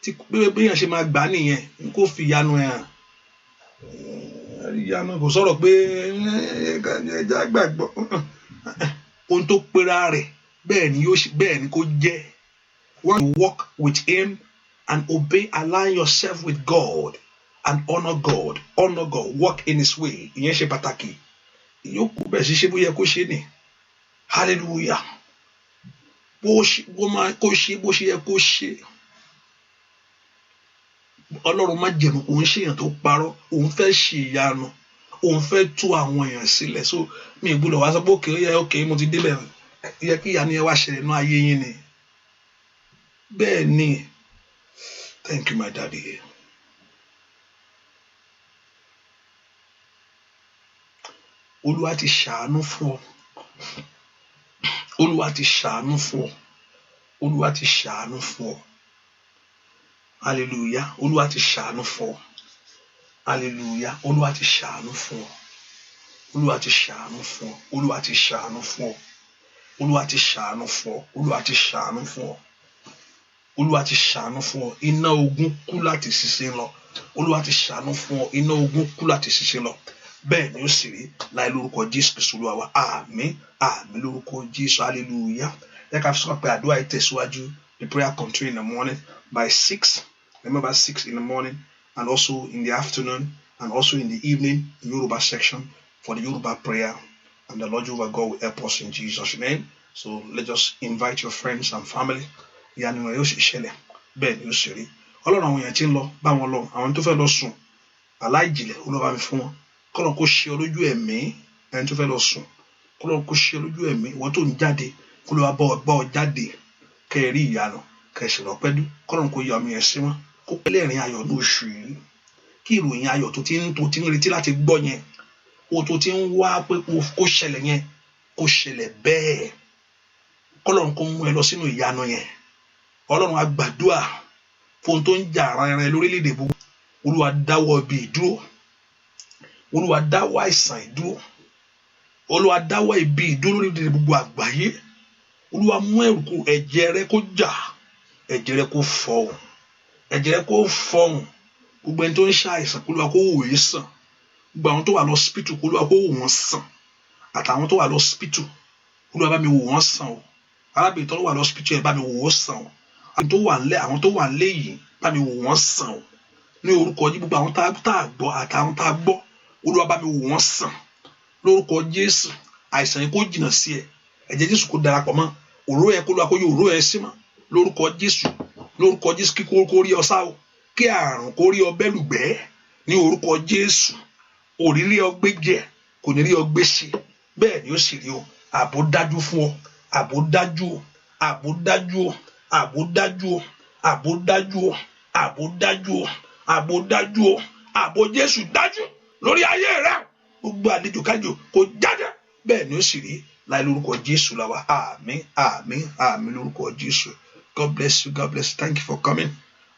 tí béèyàn ṣe máa gbà nìyẹn kó fi ìyanu ẹ̀ hàn ìyanu kò sọ̀rọ̀ pé ẹja gbàgbọ́ ohun tó pera rẹ̀ bẹ́ẹ̀ ni kó jẹ́ when you walk with him and obey, align yourself with God and honor God, walk in his way. Ìyẹn ṣe pàtàkì. Ìyókù bẹ́ẹ̀ ṣiṣẹ́ bó yẹ kó ṣe ni. Hallelujah. Kó ṣe bó ṣe yẹ kó ṣe. Ọlọ́run má jẹ̀mú òun ṣe èèyàn tó parọ́, òun fẹ́ ṣe ìyanu, òun fẹ́ tú àwọn èèyàn sílẹ̀. So mi ìgbọ́dọ̀ wá sọ pé òkè mo ti débẹ̀ yẹ kí ìyanu yẹn wá ṣẹlẹ̀ nínú ayé yín ni. Bẹ́ẹ̀ ni. Thank you, my daddy. Olúwa ti ṣàánú fún ọ. Olúwa ti ṣàánú fún ọ. Olúwa ti ṣàánú fún ọ. Hallelujah. Olúwa ti ṣàánú fún ọ. Hallelujah. Olúwa ti ṣàánú fún ọ. Olúwa ti ṣàánú fún ọ. Olúwa ti ṣàánú fún ọ. Olúwa ti ṣàánú fún ọ. Olúwa ti ṣàánú fún ọ. Olúwa ti ṣàánú fún ọ. Iná ogun kú láti ṣiṣẹ́ lọ. Olúwa ti ṣàánú fún ọ. Iná ogun kú láti ṣiṣẹ́ lọ. Bẹ́ẹ̀ ni ó sì rí láì lórúkọ Jésù Kristu Olúwa wa. Àmín àmín lórúkọ Jésù. Hallelujah. Ẹ ká fi sọ pé àdúrà yìí tẹ̀síwájú. The prayer continue in the morning by 6. Remember 6 in the morning and also in the afternoon and also in the evening, the Yoruba section for the Yoruba prayer. And the Lord Jehovah God will help us in Jesus' name. So let's just invite your friends and family. Ìyanu rẹ̀ yóò sì ṣẹlẹ̀ bẹ́ẹ̀ ni ó sì rí. Ọlọ́run àwọn èèyàn tí ń lọ bá wọn lọ àwọn tó fẹ́ lọ sùn aláìjìnlẹ̀ Olúwa mi fún wọn kọ́lọ́n kó ṣe olójú ẹ̀mí ẹni tó fẹ́ lọ sùn kọ́lọ́n kó ṣe olójú ẹ̀mí ìwọ́n tó ń jáde kó ló wá bá ọ jáde kẹ́ ẹ rí ìyanu kẹ́ ẹ sì rọ pẹ́dú kọ́lọ́n kó yọ àmì ẹ̀ sí wọn kó pẹ́lẹ́ ìrìn ayọ̀ ní oṣù yìí kí ìròyìn ayọ̀ tó ti ń retí láti gbọ́ yẹn o tó ti ń wá pé kó ṣẹlẹ̀ yẹn kó ṣẹlẹ̀ bẹ́ẹ̀ kọ́lọ́n kó mú ẹ lọ sínú ìyanu yẹn. Ọlọ́run a gbàdúrà fún tó ń jà ara rẹ lórílẹ̀‐èdè gbogbo Olúwa dáwọ́ ibi ìdúró Olúwa dáwọ́ àìsàn ìdúró Olúwa dáwọ́ ibi ìdúró lórílẹ̀‐èdè gbogbo àgbáyé Olúwa mú ẹ̀rù ẹ̀jẹ̀ rẹ kó jà ẹ̀jẹ̀ rẹ kó fọhùn ẹ̀jẹ̀ rẹ kó fọhùn gbogbo ẹni tó ń ṣàìsàn kó Olúwa kó wò é sàn gbogbo àwọn tó wà lọ hospital kó Olúwa kó wò wọ́n sàn àtàwọn tó wà lọ hospital Olúwa bá mi wò wọ́n sàn o arábìnrin tó wà lọ hospital ẹ bá mi wò wọ́n sàn o àwọn tó wà nílé yìí bá mi wò wọ́n sàn o ní orúkọ yìí gbogbo àwọn tá a gbọ́ àtàwọn tá a gbọ́ Olúwa bá mi wò wọ́n sàn lórúkọ Jésù àìsàn yìí kó jìnnà sí ẹ ẹ̀jẹ̀ Jésù kó darapọ̀ mọ́ òró ẹ kó lọ kó yọ òró ẹ sí mọ́ lórúkọ Jésù kí kó rí ọ sá o kí àrùn kó rí ọ bẹ́lùgbẹ́ ní orúkọ Jésù òrírí ọ gbé jẹ kò ní rí ọ gbé sí bẹ́ẹ̀ ni ó sì rí o ààbò dájú fún ọ ààbò dájú o ààbò dájú o ààbò dájú o ààbò dájú o ààbò dájú o ààbò dájú o ààbò Jésù dájú lórí ayé rẹ gbogbo àlejò kájò kò jáde bẹ́ẹ̀ ni ó sì rí láì lórúkọ Jésù la wà. Àmín, àmín, àmín lórúkọ Jésù. God bless you. God bless you. Thank you for coming.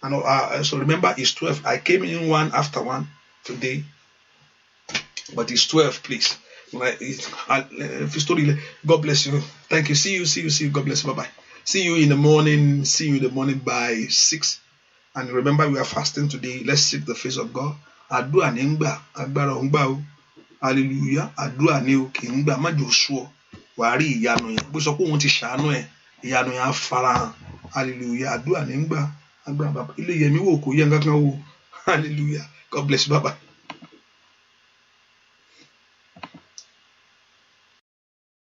And so remember, it's 12. I came in one after one today, but it's 12, please. God bless you. Thank you. See you. God bless you. Bye-bye. See you in the morning by 6. And remember, we are fasting today. Let's seek the face of God. Àdúrà ní ń gbà, agbára ń gbà o. Hallelujah. Àdúrà ní o kì í gbà, má jò sú ọ. Wàá rí ìyanu yẹn. Bó sọ pé òun ti ṣàánú ẹ, ìyanu yẹn á farahàn. Hallelujah. Àdúrà ní ń gbà, agbára bàbá. Ilé yẹmi wò kò yẹ nǹkan kan wò. Hallelujah. God bless you. Bye-bye.